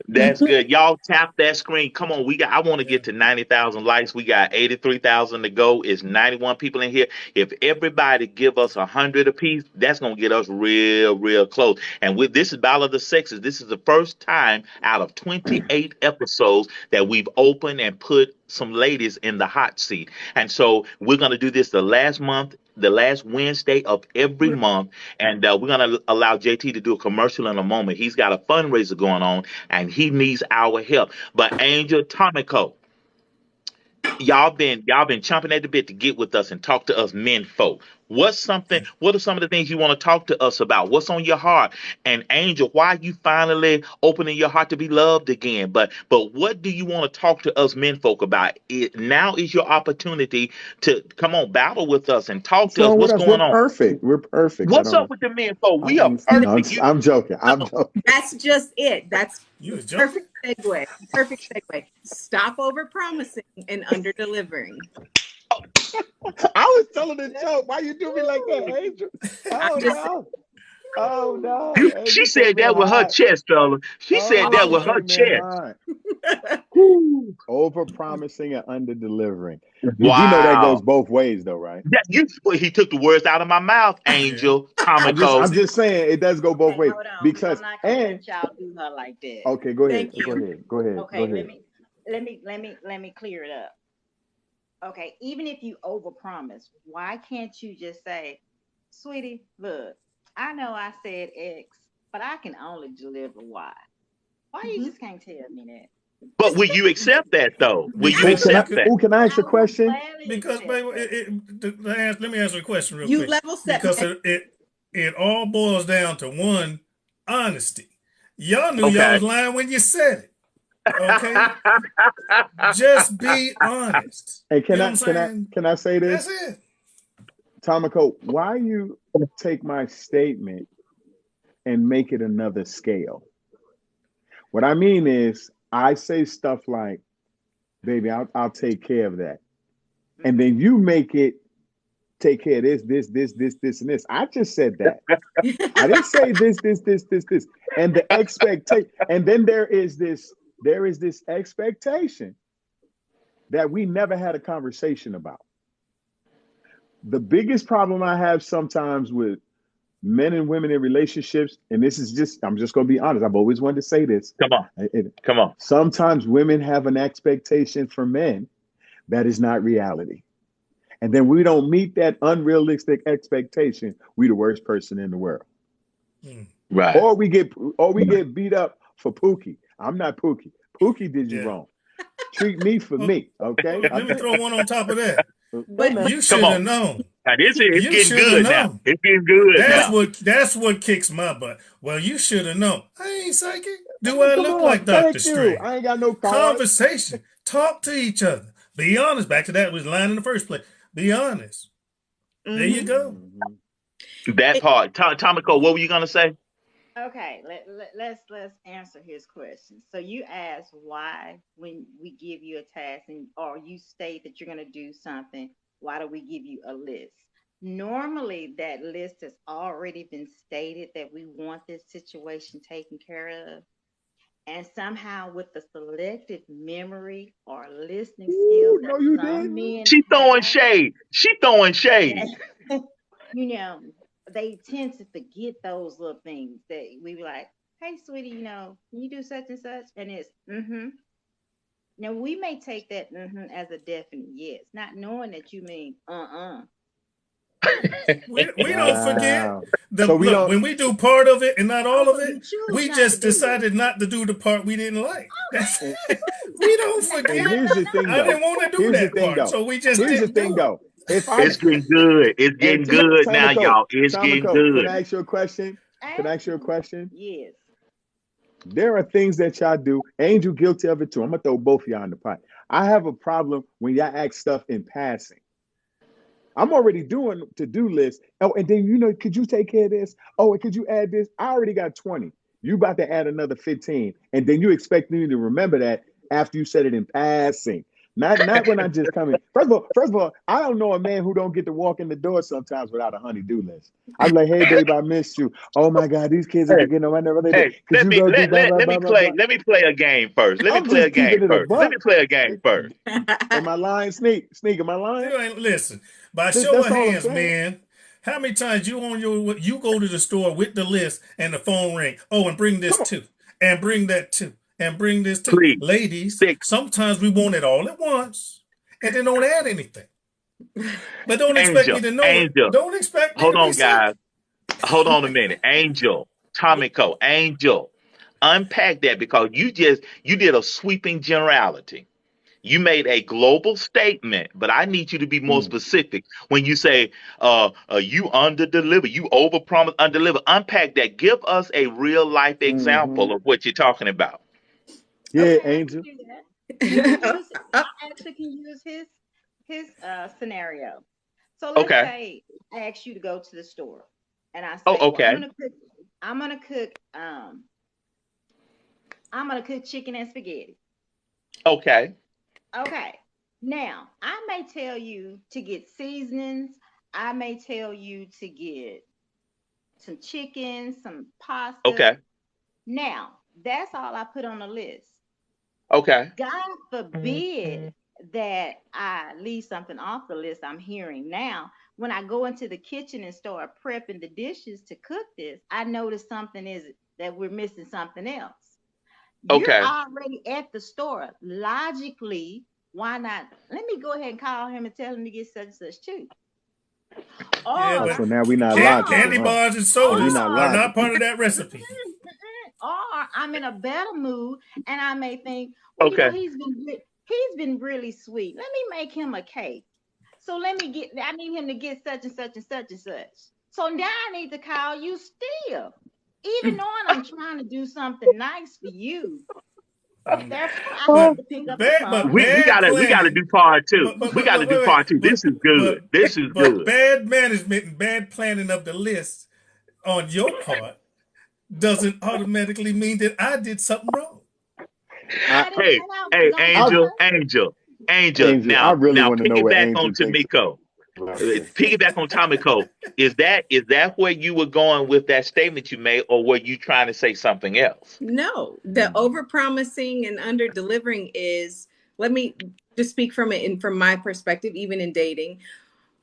That's good. Y'all tap that screen. Come on, I want to get to 90,000 likes. We got 83,000 to go. It's 91 people in here. If everybody give us 100 apiece, that's gonna get us real, real close. And with this is Battle of the Sexes. This is the first time out of 28 episodes that we've opened and put some ladies in the hot seat. And so we're gonna do this the last month, the last Wednesday of every month, and we're gonna allow JT to do a commercial in a moment. He's got a fundraiser going on, and he needs our help. But Angel Tomico, y'all been chomping at the bit to get with us and talk to us men folk. What are some of the things you want to talk to us about? What's on your heart? And Angel, why are you finally opening your heart to be loved again? But what do you want to talk to us men folk about? Now is your opportunity to come on, battle with us and talk What's to us. wrong with What's us? We're going on? perfect. We're perfect. I What's up don't. with the men folk? We are No, perfect. I'm joking. I'm No. joking. That's just it. That's You the was joking? perfect segue. Perfect segue. Stop over promising and under delivering. I was telling a joke. Why you do me like that, Angel? I'm Oh just no. Oh no. She Angel said came in that with her hot. chest, fella. She said Oh, that she with her came in chest. hot. Whew. Over promising and under delivering. You do know that goes Wow. both ways though, right? He took the words out of my mouth, Yeah. Angel I Comico. I'm see. just saying it does go both Okay, ways, hold on. I'm because not gonna and let y'all do her like that. okay, go ahead. thank Go you. ahead. Go ahead. Go Okay, ahead. let me clear it up. Okay, even if you overpromise, why can't you just say, sweetie, look, I know I said X, but I can only deliver Y. Why you just can't tell me that? But will you accept that though? Will you Oh, Because accept that? can I ask I a will question? gladly because accept baby, that. let me answer a question real You quick. level set Because my it all boils down to one, honesty. Y'all knew y'all Okay. was lying when you said it. Okay, just be honest. And You know what I'm saying? can I say That's this, it. Tomiko? Why you take my statement and make it another scale? What I mean is, I say stuff like, "Baby, I'll take care of that," and then you make it take care of this, and this. I just said that. I didn't say this, and the expectation. And then there is this expectation that we never had a conversation about. The biggest problem I have sometimes with men and women in relationships, and this is just, I'm just going to be honest. I've always wanted to say this. Come on. Come on. Sometimes women have an expectation for men that is not reality. And then we don't meet that unrealistic expectation. We the worst person in the world. Right. Or we get beat up for Pookie. I'm not Pookie. Pookie did you Yeah. wrong. Treat me for me, okay? Let me throw one on top of that. But You should have known. Now it's You getting should have good now. known. It's getting good now. That's what kicks my butt. Well, you should have known. I ain't psychic. Do I Come look on, like Dr. thank you. Strange? I ain't got no card. Conversation. Talk to each other. Be honest. Back to that was line in the first place. Be honest. There you go. That part. Tomiko, what were you gonna say? Okay, let's answer his question. So you asked why when we give you a task or you state that you're going to do something, why do we give you a list? Normally that list has already been stated that we want this situation taken care of. And somehow with the selective memory or listening skills that no, you some didn't. men She throwing have, shade. She throwing shade. you know, they tend to forget those little things that we be like, hey, sweetie, can you do such and such? And it's, Now, we may take that as a definite yes, not knowing that you mean, We don't forget. Wow. So we don't. When we do part of it and not all of Oh, it, you choose we not just to do it. decided not to do the part we didn't like. That's And, we don't and forget. here's the thing, I though. didn't want to do Here's the that thing, part, though. so we just Here's the didn't thing, do it. though. If I It's getting good. It's getting and good now, Tomiko, y'all. It's getting Tomiko, can I good. ask you a question? Can I ask you a question? Yes. There are things that y'all do. Angel guilty of it too. I'm gonna throw both of y'all in the pot. I have a problem when y'all ask stuff in passing. I'm already doing to-do list. Oh, and then could you take care of this? Oh, and could you add this? I already got 20. You about to add another 15. And then you expect me to remember that after you said it in passing. Not when I just come in. First of all, I don't know a man who don't get to walk in the door sometimes without a honey-do list. I'm like, hey babe, I missed you. Oh my God, these kids are getting on my nerve. Hey, Could you go do blah blah let blah me blah blah? let me play a game first. Let me I'm play a just keeping game it a first. Let me buck. play a game first. Am I lying, Sneak? Am I lying? You ain't listen. By show That's of all I'm hands, saying. man. How many times you go to the store with the list and the phone ring? Oh, and bring this too, and bring that too, and bring this too. Please. Ladies, 6. sometimes we want it all at once, and then don't add anything. But don't expect me to know it. Don't expect me Hold to be on, guys. Hold on a minute. Angel, Tomiko, Angel, unpack that because you did a sweeping generality. You made a global statement, but I need you to be more specific when you say you under deliver, you over promise, under deliver. Unpack that. Give us a real life example of what you're talking about. Yeah, Okay, Angel. I actually can use his scenario. So let's Okay. say I ask you to go to the store, and I say, Oh, well, okay. I'm gonna cook chicken and spaghetti. Okay. Okay. Now, I may tell you to get seasonings. I may tell you to get some chicken, some pasta. Okay. Now, that's all I put on the list. Okay. God forbid that I leave something off the list I'm hearing now. When I go into the kitchen and start prepping the dishes to cook this, I notice something is that we're missing something else. Okay. You're already at the store. Logically, why not? Let me go ahead and call him and tell him to get such and such too. Yeah, Or but So now we not logical, candy huh? bars and So we sodas not are not logical. part of that recipe. or I'm in a better mood and I may think, well, Okay. he's been really sweet. Let me make him a cake. So I need him to get such and such and such and such. So now I need to call you still. Even knowing I'm trying to do something nice for you. Therefore, I have But to pick up the bad, but phone. We bad gotta planning. do part two. But We gotta do wait, wait. part two. This is good. This is But good. bad management and bad planning of the list on your part doesn't automatically mean that I did something wrong. I, I didn't Hey, say I was hey, gonna I, do Angel. Angel, I Now, really want to know what piggyback on Angel thinks Tamiko. about this. Piggyback on Tamiko. Is that where you were going with that statement you made, or were you trying to say something else? No, the over promising and under delivering is, let me just speak from it and from my perspective, even in dating.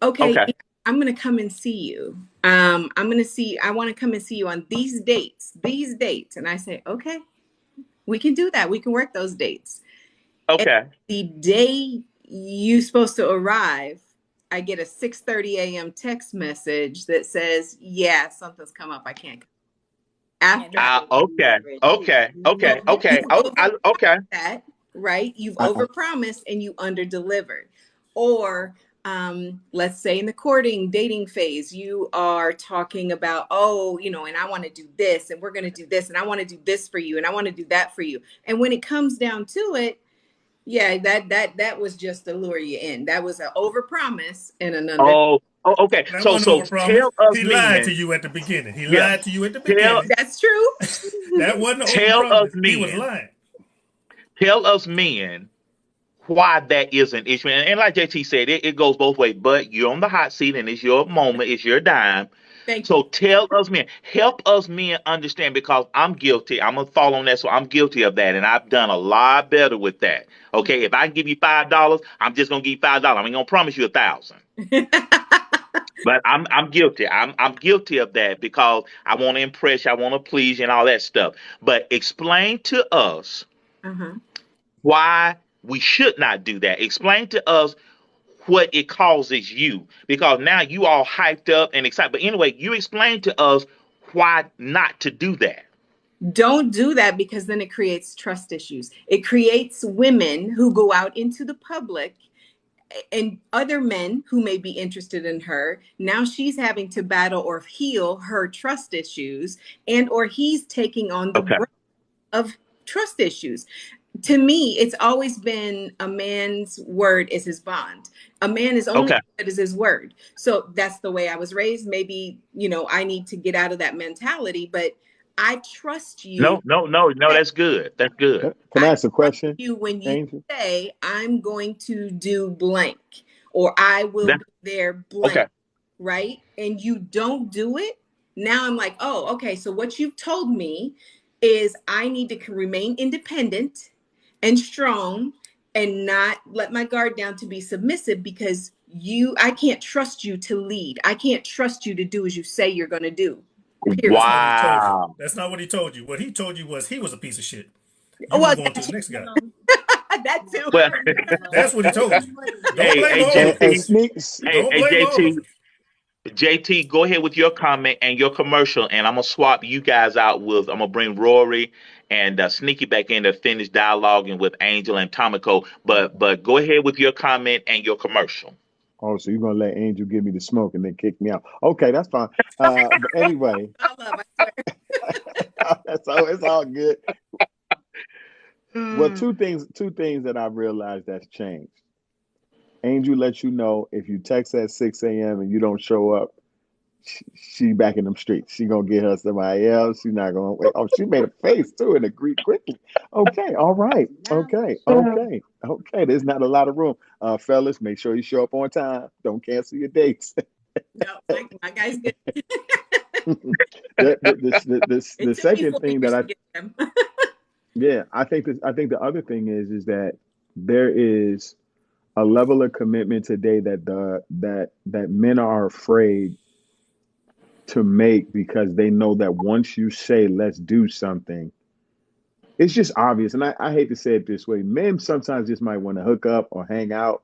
Okay, Okay. I'm going to come and see you. I want to come and see you on these dates. And I say, okay, we can do that. We can work those dates. And Okay. the day you're supposed to arrive, I get a 6:30 a.m. text message that says, yeah, something's come up. I can't come. And After that was Okay. leverage. Okay. Okay. so Okay. you Oh, over okay. that, right? You've I, overpromised and you underdelivered. Or let's say in the courting, dating phase, you are talking about, oh, and I want to do this, and we're going to do this, and I want to do this for you, and I want to do that for you. And when it comes down to it, yeah, that was just to lure you in. That was an overpromise and an under. Okay. That So, wasn't overpromise. tell us He lied to men. you at the beginning. He Yeah. lied to you at the Tell beginning. That's true. That wasn't an tell us overpromise. He was men. lying. Tell us men why that is an issue. And like JT said, it goes both ways. But you're on the hot seat, and it's your moment. It's your dime. Thank you. So tell us men, help us men understand, because I'm guilty. I'm gonna fall on that. So I'm guilty of that, and I've done a lot better with that. Okay, if I can give you $5, I'm just gonna give you $5. I ain't gonna promise you 1,000. But I'm guilty. I'm guilty of that because I want to impress you, I want to please you, and all that stuff. But explain to us Uh-huh. why we should not do that. Explain to us what it causes you, because now you all hyped up and excited. But anyway, you explain to us why not to do that. Don't do that, because then it creates trust issues. It creates women who go out into the public and other men who may be interested in her. Now she's having to battle or heal her trust issues, and or he's taking on the Okay. brunt of trust issues. To me, it's always been a man's word is his bond. A man is only Okay. as good as his word. So that's the way I was raised. Maybe, I need to get out of that mentality, but I trust you. No. That's good. That's good. can I I ask a trust question, you when you Angel? say, I'm going to do blank, or I will That be there blank, okay. right? And you don't do it. Now I'm like, oh, okay. So what you've told me is I need to remain independent and strong and not let my guard down to be submissive, because I can't trust you to lead. I can't trust you to do as you say you're going to do. That's Period. not what he told you. Wow. That's not what he told you. What he told you was he was a piece of shit. You Well, move on to that the next guy. that too. Well, That's what he told you. Don't hey, blame hey, all of And JT. us. sneaks. Don't Hey, blame all of JT. us. JT, go ahead with your comment and your commercial, and I'm gonna swap you guys out with. I'm gonna bring Rory and Sneaky back in to finish dialoguing with Angel and Tomiko. But go ahead with your comment and your commercial. Oh, so you're gonna let Angel give me the smoke and then kick me out? Okay, that's fine. But anyway, All love, I swear. so it's all good. Well, Hmm. two things that I've realized that's changed. Angel lets you know if you text at 6 a.m. and you don't show up, she back in them streets. She gonna get her somebody else. She's not gonna wait. Oh, she made a face too and agreed quickly. Okay, all right. Now, Okay. There's not a lot of room. Fellas, make sure you show up on time. Don't cancel your dates. No, my guy's good. The It took me second 4 thing years that to I get them. yeah, I think the other thing is that there is a level of commitment today that men are afraid to make because they know that once you say let's do something, it's just obvious. And I hate to say it this way, men sometimes just might want to hook up or hang out,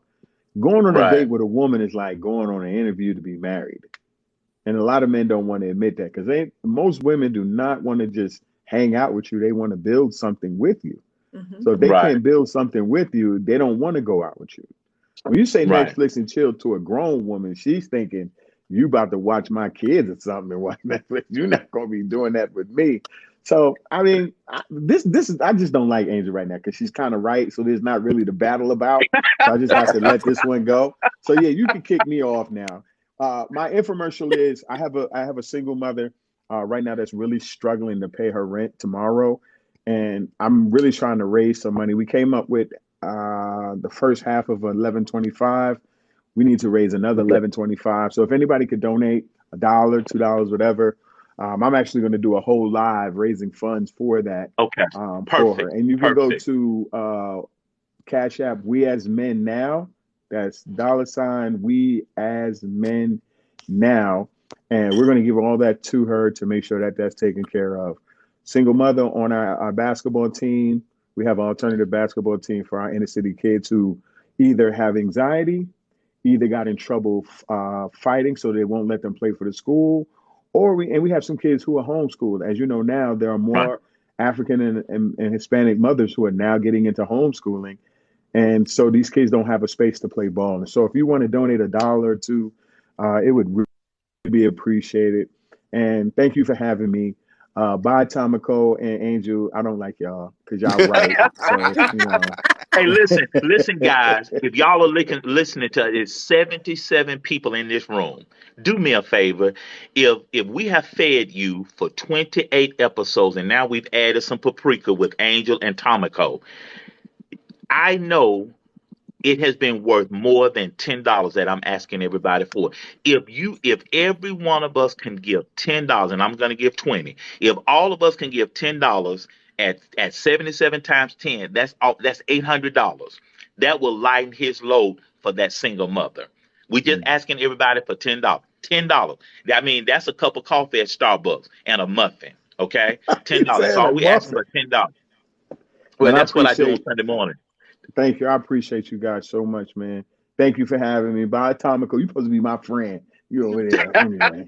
Going on a Right. date with a woman is like going on an interview to be married. And a lot of men don't want to admit that because most women do not want to just hang out with you. They want to build something with you. Mm-hmm. So if they Right. can't build something with you, they don't want to go out with you. When you say Right. Netflix and chill to a grown woman, she's thinking you about to watch my kids or something and watch Netflix. You're not gonna be doing that with me. So I mean, this is I just don't like Angel right now because she's kind of right. So there's not really the battle about. So I just have to let this one go. So yeah, you can kick me off now. My infomercial is I have a single mother right now that's really struggling to pay her rent tomorrow, and I'm really trying to raise some money. We came up with the first half of 1125. We need to raise another 1125. So if anybody could donate $1, $2, whatever, I'm actually going to do a whole live raising funds for that Okay. for her. Perfect. And you can go Perfect. to Cash App We As Men Now. That's $ We As Men Now, and we're going to give all that to her to make sure that that's taken care of. Single mother on our basketball team. We have an alternative basketball team for our inner city kids who either have anxiety, either got in trouble fighting, so they won't let them play for the school, or we have some kids who are homeschooled. As you know now, there are Right. more African and Hispanic mothers who are now getting into homeschooling. And so these kids don't have a space to play ball. And so if you want to donate $1 or $2, it would really be appreciated. And thank you for having me. Bye, Tomiko and Angel. I don't like y'all because y'all right. So, Hey, listen, guys. If y'all are listening to it's 77 people in this room. Do me a favor. If we have fed you for 28 episodes and now we've added some paprika with Angel and Tomiko, I know it has been worth more than $10 that I'm asking everybody for. If every one of us can give $10, and I'm going to give 20, if all of us can give $10 at 77 times 10, that's $800. That will lighten his load for that single mother. We just asking everybody for $10. $10. I mean, that's a cup of coffee at Starbucks and a muffin. Okay, he $10. That's said all a we asking muffin. for $10. Well, Man, I that's what I do on appreciate. Sunday morning. Thank you. I appreciate you guys so much, man. Thank you for having me. Bye, Tomiko. You're supposed to be my friend. You over there. Anyway.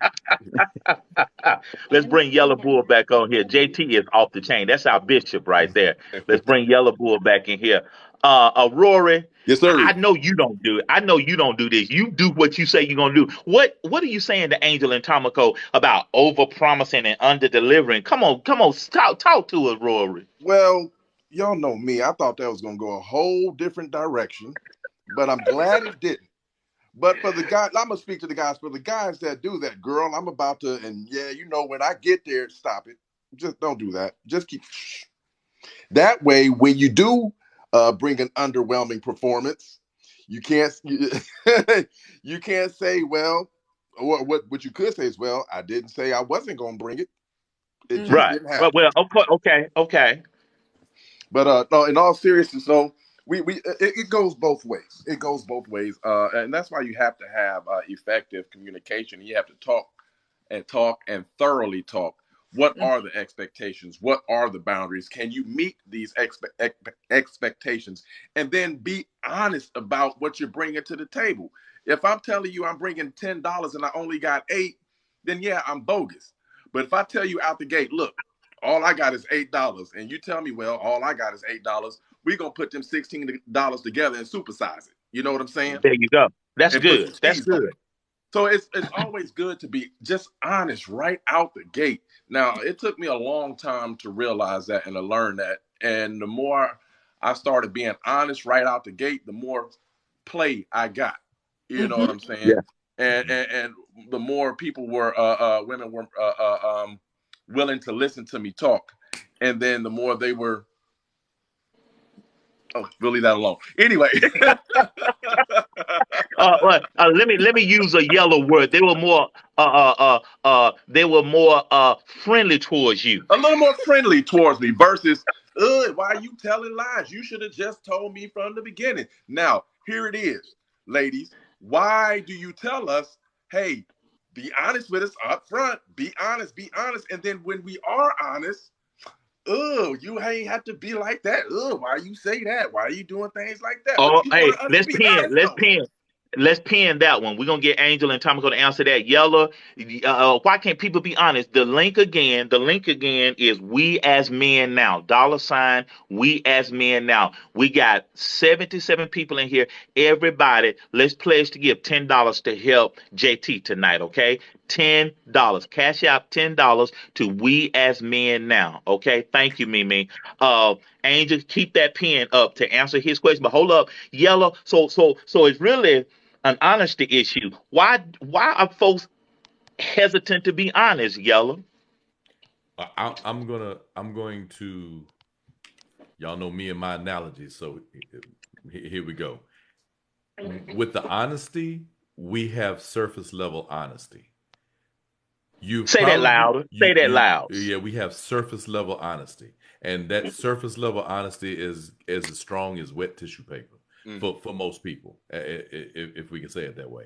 Let's bring Yellow Bull back on here. JT is off the chain. That's our bishop right there. Let's bring Yellow Bull back in here. Rory, Yes, I sir. know you don't do it. I know you don't do this. You do what you say you're gonna do. What are you saying to Angel and Tomiko about over promising and under delivering? Come on, talk to us, Rory. Well, y'all know me. I thought that was going to go a whole different direction, but I'm glad it didn't. But for the guys, I'm going to speak to the guys. For the guys that do that, girl, I'm about to, and yeah, when I get there, stop it. Just don't do that. Just keep. Shh. That way, when you do bring an underwhelming performance, you can't you can't say, well, what you could say is, well, I didn't say I wasn't going to bring it. It just Right. didn't happen. Well, okay. But no, in all seriousness, no, it goes both ways. It goes both ways, and that's why you have to have effective communication. You have to talk and thoroughly talk. What are the expectations? What are the boundaries? Can you meet these expectations? And then be honest about what you're bringing to the table. If I'm telling you I'm bringing $10 and I only got 8, then yeah, I'm bogus. But if I tell you out the gate, look, all I got is $8, and you tell me, well, all I got is $8, we're gonna put them $16 together and supersize it. You know what I'm saying? There you go. That's And put some good. That's cheese on good. it. So it's always good to be just honest right out the gate. Now, it took me a long time to realize that and to learn that. And the more I started being honest right out the gate, the more play I got. You know what I'm saying? Yeah. And the more people were women were willing to listen to me talk, and then the more they were. Oh, we'll leave that alone. Anyway, Let me use a yellow word. They were more friendly towards you. a little more friendly towards me versus, why are you telling lies? You should have just told me from the beginning. Now, here it is, ladies. Why do you tell us, hey, be honest with us up front? Be honest. And then when we are honest, oh, you ain't have to be like that. Oh, why you say that? Why are you doing things like that? But Oh, you hey, want us to be honest though. let's pin that one. We're gonna get Angel and Tommy to answer that. Yellow, why can't people be honest? The link again is We As Men Now. $ We As Men Now. We got 77 people in here. Everybody, let's pledge to give $10 to help JT tonight, okay? $10. Cash out $10 to We As Men Now. Okay. Thank you, Mimi. Angel, keep that pen up to answer his question. But hold up, Yellow. So it's really an honesty issue. Why are folks hesitant to be honest, Yellow? I'm going to, y'all know me and my analogy, so here we go. With the honesty, we have surface level honesty. Say that louder. Say that loud. Yeah, we have surface level honesty, and that surface level honesty is as strong as wet tissue paper for most people, if we can say it that way.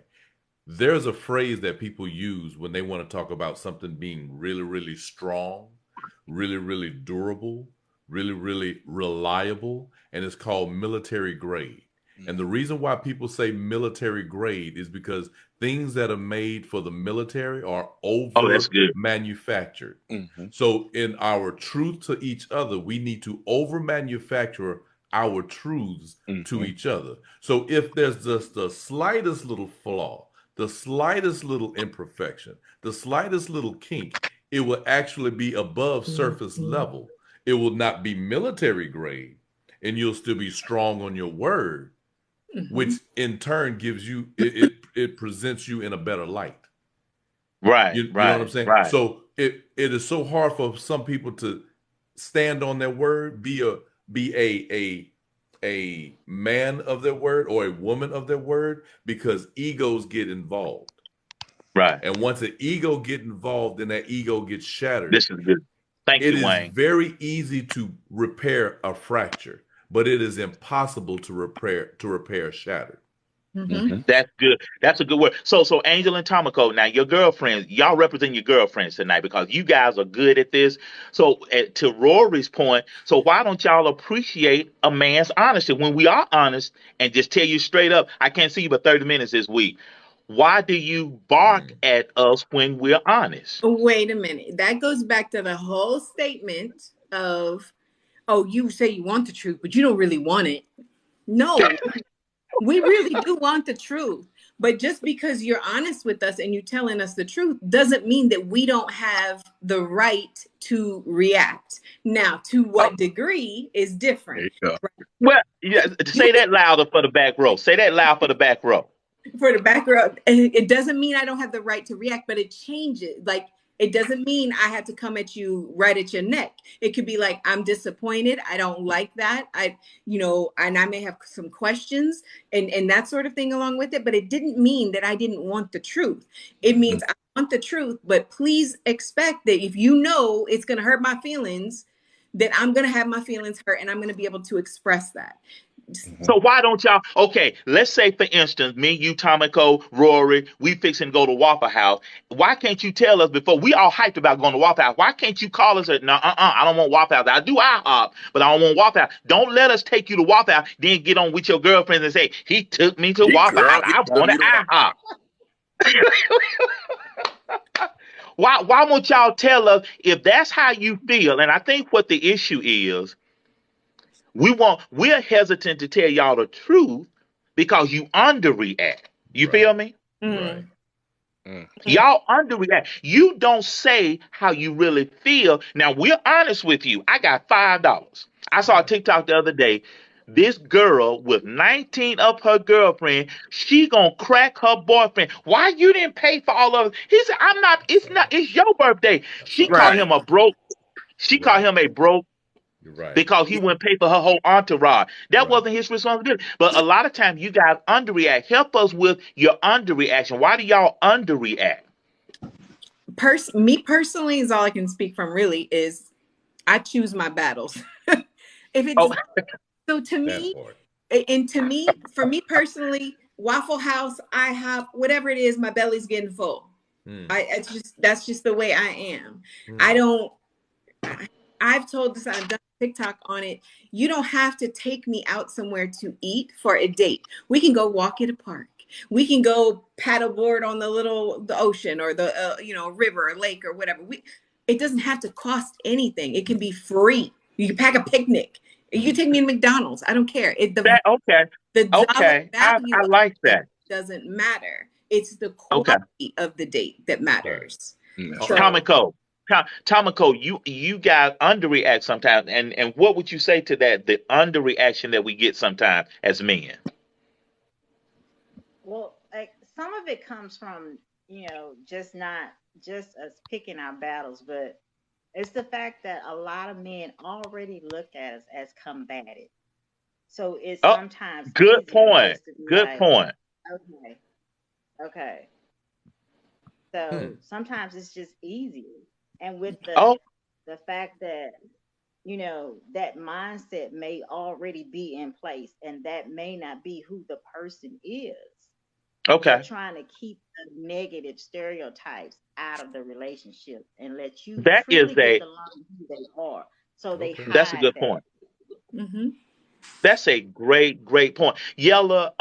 There's a phrase that people use when they want to talk about something being really, really strong, really, really durable, really, really reliable, and it's called military grade. And the reason why people say military grade is because things that are made for the military are over manufactured. So in our truth to each other, we need to over manufacture our truths to each other. So if there's just the slightest little flaw, the slightest little imperfection, the slightest little kink, it will actually be above surface level. It will not be military grade, and you'll still be strong on your word, which in turn gives you, it presents you in a better light. Right. You know what I'm saying? Right. So it is so hard for some people to stand on their word, be a man of their word or a woman of their word, because egos get involved. Right. And once an ego get involved, then that ego gets shattered. This is good. Thank you, Wayne. It is very easy to repair a fracture, but it is impossible to repair shattered. That's good. That's a good word. So Angel and Tomoko, now your girlfriends, y'all represent your girlfriends tonight because you guys are good at this. So to Rory's point, so why don't y'all appreciate a man's honesty when we are honest and just tell you straight up, I can't see you but 30 minutes this week. Why do you bark at us when we're honest? Wait a minute. That goes back to the whole statement of, oh, you say you want the truth, but you don't really want it. No. We really do want the truth, but just because you're honest with us and you're telling us the truth doesn't mean that we don't have the right to react. Now, to what degree is different. Right? Well, yeah, say that louder for the back row. Say that loud for the back row. For the back row, it doesn't mean I don't have the right to react, but it changes. Like, it doesn't mean I have to come at you right at your neck. It could be like, I'm disappointed. I don't like that. And I may have some questions and that sort of thing along with it. But it didn't mean that I didn't want the truth. It means I want the truth, but please expect that if you know it's going to hurt my feelings, that I'm going to have my feelings hurt and I'm going to be able to express that. So why don't y'all, okay, let's say for instance, me, you, Tomiko, Rory, we fixing to go to Waffle House. Why can't you tell us before we all hyped about going to Waffle House? Why can't you call us no, I don't want Waffle House. I do IHOP, but I don't want Waffle House. Don't let us take you to Waffle House, then get on with your girlfriend and say, he took me to Waffle House. I wanted IHOP. Why won't y'all tell us if that's how you feel? And I think what the issue is, we're hesitant to tell y'all the truth because you underreact. You feel me? Right. Y'all underreact. You don't say how you really feel. Now we're honest with you. I got $5. I saw a TikTok the other day. This girl with 19 of her girlfriend, she gonna crack her boyfriend. Why you didn't pay for all of it? He said, it's your birthday. She called him a broke. She called him a broke. Right. Because he wouldn't pay for her whole entourage. That wasn't his responsibility. But a lot of times you guys underreact. Help us with your underreaction. Why do y'all underreact? Me personally, is all I can speak from really is I choose my battles. So to me, and to me, for me personally, Waffle House, IHOP, whatever it is, my belly's getting full. That's just the way I am. I've told this, I've done TikTok on it. You don't have to take me out somewhere to eat for a date. We can go walk at a park. We can go paddleboard on the ocean or the river or lake or whatever. It doesn't have to cost anything. It can be free. You can pack a picnic. You can take me to McDonald's. I don't care. That okay. The dollar Okay. value I of like it that. doesn't matter. It's the Okay. quality of the date that matters. So, Tomiko, you guys underreact sometimes, and what would you say to that? The underreaction that we get sometimes as men. Well, like some of it comes from, just not just us picking our battles, but it's the fact that a lot of men already look at us as combative. So it's Oh, sometimes good easier point. just to be Good like, point. okay. So sometimes it's just easier. And with Oh, the fact that, that mindset may already be in place and that may not be who the person is. They're okay. trying to keep the negative stereotypes out of the relationship and let you That is truly get a to learn who they are. So they that's a hide good that. point. mhm. That's a great point. Yella,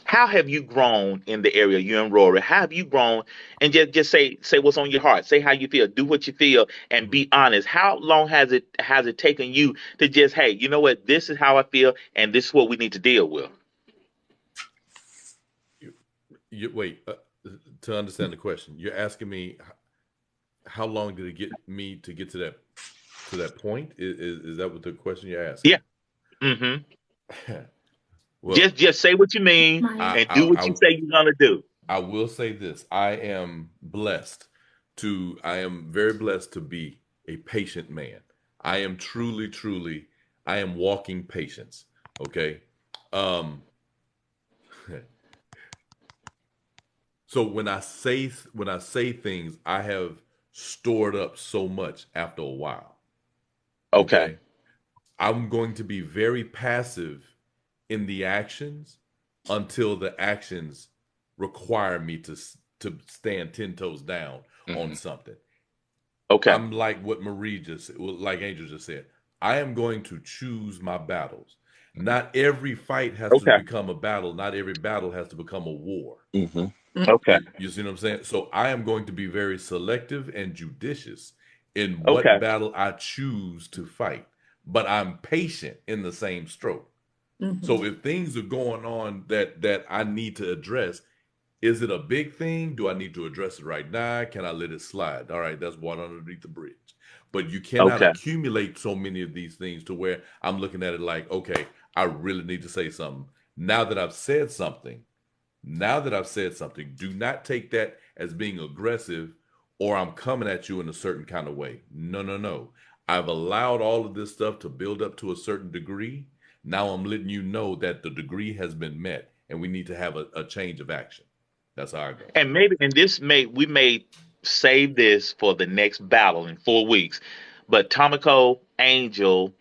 how have you grown in the area? You and Rory, how have you grown? And just say what's on your heart. Say how you feel. Do what you feel, and be honest. How long has it taken you to just, hey, you know what? This is how I feel, and this is what we need to deal with. Wait, to understand the question, you're asking me how long did it get me to get to that point? Is that what the question you're asking? Yeah. Mm-hmm. Well, just say what you mean and do what you say you're gonna do. I will say this: I am very blessed to be a patient man. I am truly, I am walking patience. Okay. So when I say things, I have stored up so much after a while. Okay. I'm going to be very passive in the actions until the actions require me to stand 10 toes down on something. Okay. I'm like what like Angel just said. I am going to choose my battles. Not every fight has to become a battle. Not every battle has to become a war. Okay. You see what I'm saying? So I am going to be very selective and judicious in what battle I choose to fight. But I'm patient in the same stroke. So if things are going on that I need to address, is it a big thing? Do I need to address it right now? Can I let it slide? All right, that's water underneath the bridge. But you cannot accumulate so many of these things to where I'm looking at it like, okay, I really need to say something. Now that I've said something, do not take that as being aggressive or I'm coming at you in a certain kind of way. No. I've allowed all of this stuff to build up to a certain degree. Now I'm letting you know that the degree has been met and we need to have a change of action. That's how I go. And we may save this for the next battle in 4 weeks. But Tomiko, Angel,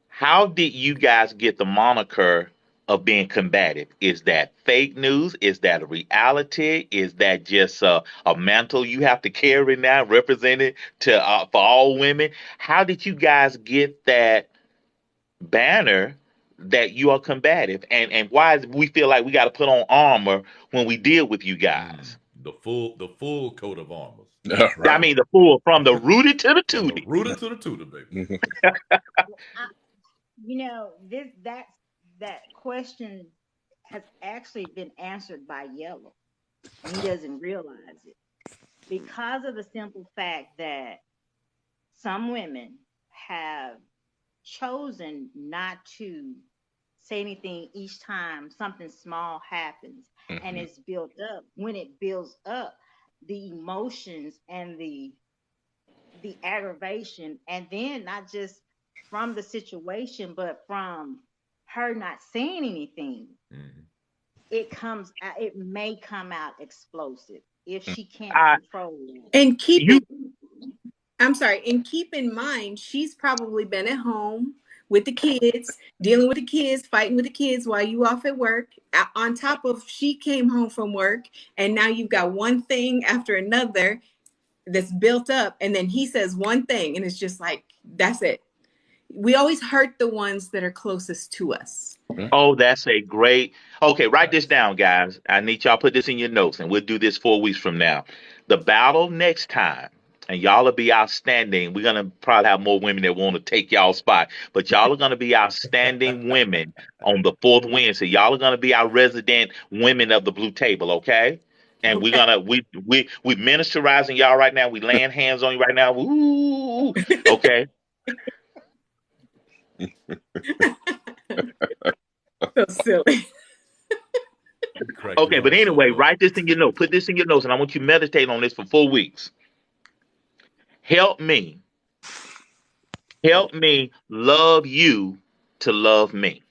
how did you guys get the moniker of being combative? Is that fake news? Is that a reality? Is that just a mantle you have to carry now, represented for all women? How did you guys get that banner that you are combative, and why is we feel like we got to put on armor when we deal with you guys? The full coat of armor. Right. I mean, the full, from the rooted to the tootie. The rooted to the tootie, baby. That question has actually been answered by Yellow. He doesn't realize it because of the simple fact that some women have chosen not to say anything each time something small happens, and it's built up. When it builds up, the emotions and the aggravation, and then not just from the situation, but from her not saying anything, it may come out explosive if she can't control it. And keep in mind, she's probably been at home with the kids, dealing with the kids, fighting with the kids while you off at work. On top of, she came home from work and now you've got one thing after another. that's built up, and then he says one thing, and it's just like, that's it. We always hurt the ones that are closest to us. Oh, that's a great. Okay, write this down, guys. I need y'all to put this in your notes, and we'll do this 4 weeks from now. The battle next time, and y'all will be outstanding. We're gonna probably have more women that want to take y'all spot, but y'all are gonna be outstanding women on the fourth Wednesday. Y'all are gonna be our resident women of the blue table, okay? And we're Okay. gonna we ministerizing y'all right now. We laying hands on you right now. Ooh, okay. So silly. Crack Okay, your but own anyway, self up. write this in your note. Put this in your notes, and I want you to meditate on this for 4 weeks. Help me, help me love you to love me.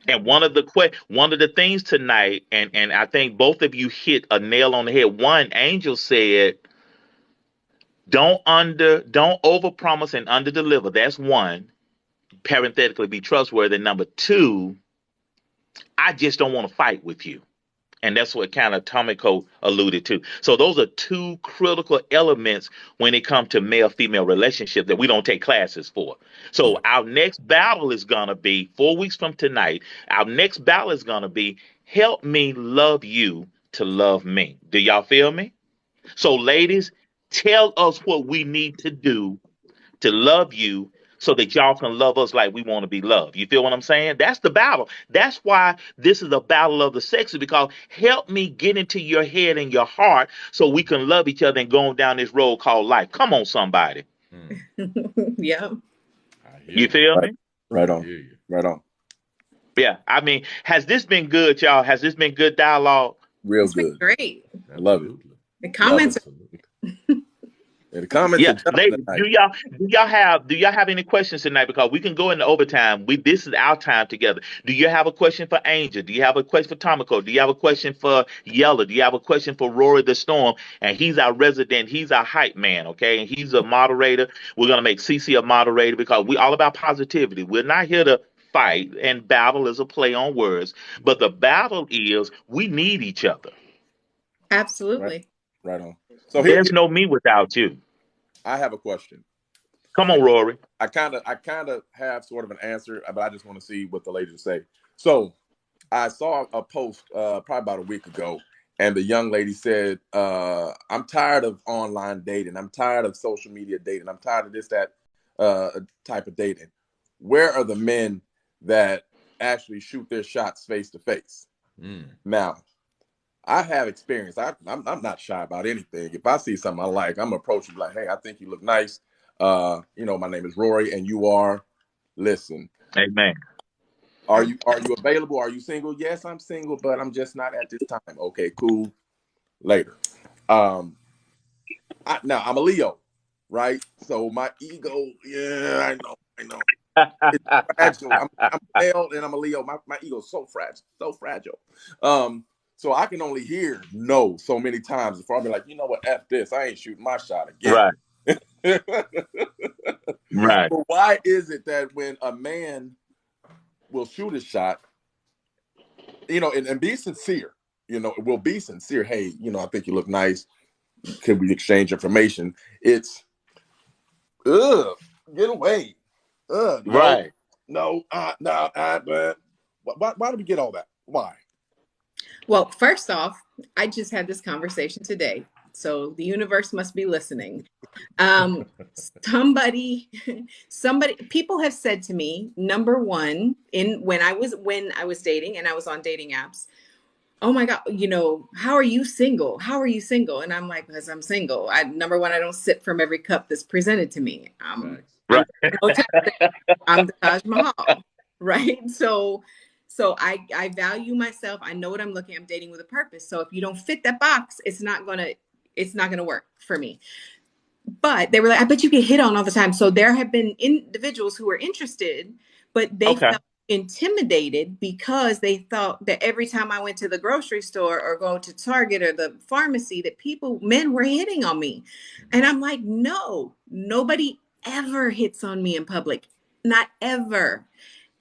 And one of the things tonight, and I think both of you hit a nail on the head. One, Angel said, don't overpromise and underdeliver. That's one. Parenthetically, be trustworthy. Number two, I just don't want to fight with you. And that's what kind of Tomiko alluded to. So those are two critical elements when it comes to male-female relationship that we don't take classes for. So our next battle is going to be 4 weeks from tonight. Our next battle is going to be help me love you to love me. Do y'all feel me? So ladies, tell us what we need to do to love you so that y'all can love us like we want to be loved. You feel what I'm saying? That's the battle. That's why this is a battle of the sexes, because help me get into your head and your heart so we can love each other and go on down this road called life. Come on, somebody. Yeah. I hear You you. feel me? Right I on. hear you. Right on. Yeah. I mean, has this been good, y'all? Has this been good dialogue? Real It's been good. great. Love it. Absolutely. The comments Absolutely. Yeah, the comments Yeah, are jumping ladies, tonight. do y'all have any questions tonight? Because we can go into overtime. This is our time together. Do you have a question for Angel? Do you have a question for Tomiko? Do you have a question for Yella? Do you have a question for Rory the Storm? And he's our resident. He's our hype man. Okay, and he's a moderator. We're gonna make CC a moderator because we all about positivity. We're not here to fight, and battle is a play on words. But the battle is we need each other. Right. absolutely. Right on. So There's no me without you. I have a question. Come on, Rory. I kind of have sort of an answer, but I just want to see what the ladies say. So I saw a post probably about a week ago, and the young lady said, I'm tired of online dating. I'm tired of social media dating. I'm tired of this, that type of dating. Where are the men that actually shoot their shots face to face? Now, I have experience. I'm not shy about anything. If I see something I like, I'm approaching like, hey, I think you look nice. My name is Rory, and you are. Listen, Amen. are you available? Are you single? Yes, I'm single, but I'm just not at this time. Okay, cool. Later. Now I'm a Leo, right? So my ego, yeah, I know. It's fragile. I'm male and I'm a Leo. My ego's so fragile. So I can only hear no so many times before I'll be like, you know what, F this. I ain't shooting my shot again. Right. Right. But why is it that when a man will shoot a shot, and be sincere, will be sincere, hey, I think you look nice. Could we exchange information? It's, get away. Right. No, but why do we get all that? Why? Well, first off, I just had this conversation today, so the universe must be listening. Somebody, people have said to me, number one, when I was dating and I was on dating apps, oh my God, how are you single? How are you single? And I'm like, because I'm single. Number one, I don't sip from every cup that's presented to me. Right. I'm the Taj Mahal, right? So I value myself. I know what I'm looking. I'm dating with a purpose. So if you don't fit that box, it's not gonna work for me. But they were like, I bet you get hit on all the time. So there have been individuals who were interested, but they felt intimidated because they thought that every time I went to the grocery store or go to Target or the pharmacy, that men were hitting on me. And I'm like, no, nobody ever hits on me in public. Not ever.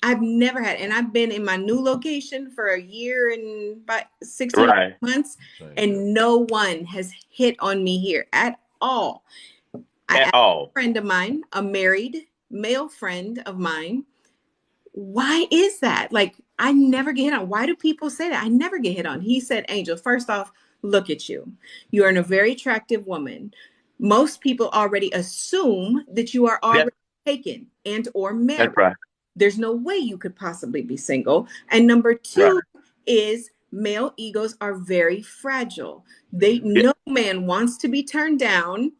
I've never had, and I've been in my new location for a year and about 16 Right. months, Same here. and no one has hit on me here at all. I At asked all. a friend of mine, a married male friend of mine, why is that? Like, I never get hit on. Why do people say that? I never get hit on. He said, Angel, first off, look at you. You are a very attractive woman. Most people already assume that you are already taken and or married. That's right. There's no way you could possibly be single. And number two is male egos are very fragile. No man wants to be turned down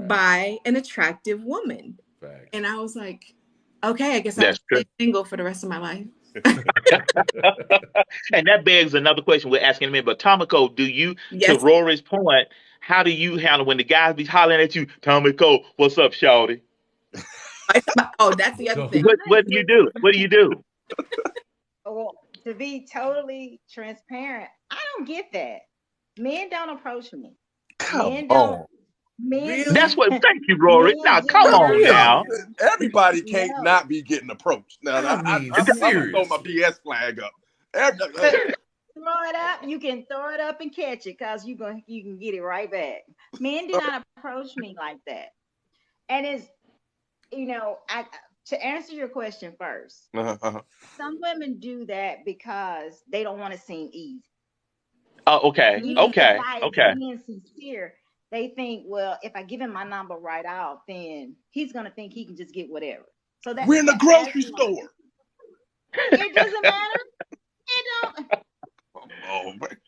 by an attractive woman. Facts. And I was like, okay, I guess That's I'll true. stay single for the rest of my life. And that begs another question we're asking him. But Tomiko, do you, to Yes. Rory's point, how do you handle when the guys be hollering at you, Tomiko, what's up, shawty? Oh, that's the other thing. What do you do? What do you do? Well, to be totally transparent, I don't get that. Men don't approach me. Men don't. Men, That's what. Thank you, Rory. Men Now, do come not. on now. Everybody can't No. not be getting approached. Now, I mean, I'm gonna throw serious. my BS flag up. Throw it up. You can throw it up and catch it because you can get it right back. Men do not approach me like that. And it's, to answer your question first, some women do that because they don't want to seem easy. Oh, okay. Okay. Okay. Being sincere, they think, well, if I give him my number right out, then he's gonna think he can just get whatever. So We're in the grocery store. It doesn't matter.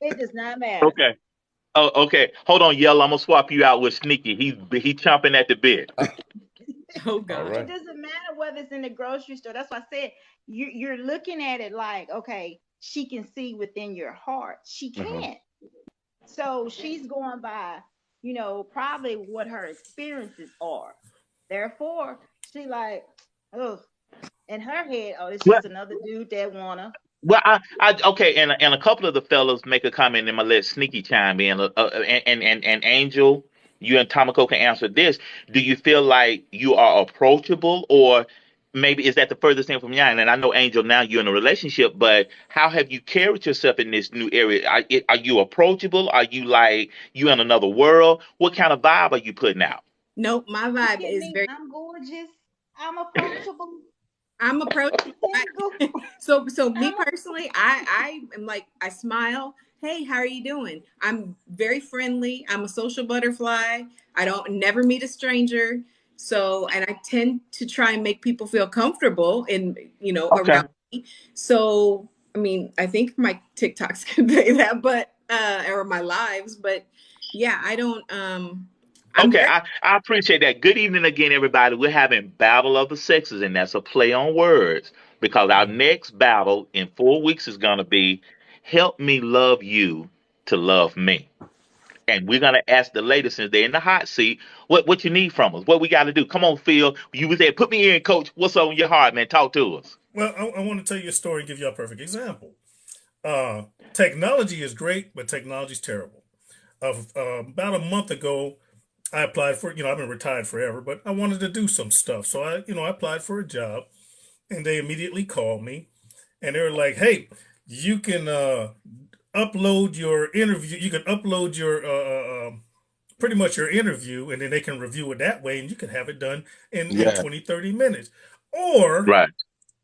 It does not matter. Okay. Oh, okay. Hold on, Yellow. I'm gonna swap you out with Sneaky. He chomping at the bit. Oh God. It doesn't matter whether it's in the grocery store. That's why I said you're looking at it like, okay, she can see within your heart. She can't. So she's going by, probably what her experiences are. Therefore, she like, oh, in her head, oh, it's just another dude that wanna. Well, okay, and a couple of the fellas make a comment, and I'm gonna let Sneaky chime in. And Angel, you and Tomiko can answer this. Do you feel like you are approachable, or maybe is that the furthest thing from you? And I know, Angel, now you're in a relationship, but how have you carried yourself in this new area? Are you approachable? Are you like you in another world? What kind of vibe are you putting out? Nope, my vibe is very. I'm gorgeous. I'm approachable. I'm approachable. So me personally, I am like, I smile. Hey, how are you doing? I'm very friendly. I'm a social butterfly. I don't never meet a stranger. So, and I tend to try and make people feel comfortable in, around me. So, I mean, I think my TikToks can say that, but, or my lives, but yeah, I don't, Okay, I appreciate that. Good evening again, everybody. We're having Battle of the Sexes, and that's a play on words because our next battle in 4 weeks is going to be Help Me Love You to Love Me. And we're going to ask the ladies, since they're in the hot seat, what you need from us, what we got to do. Come on, Phil. You was there. Put me in, Coach. What's on your heart, man? Talk to us. Well, I want to tell you a story, give you a perfect example. Technology is great, but technology is terrible. About a month ago, I applied for, I've been retired forever, but I wanted to do some stuff. So I applied for a job, and they immediately called me, and they were like, hey, you can upload your interview. You can upload your pretty much your interview, and then they can review it that way, and you can have it done in 20, 30 minutes. Or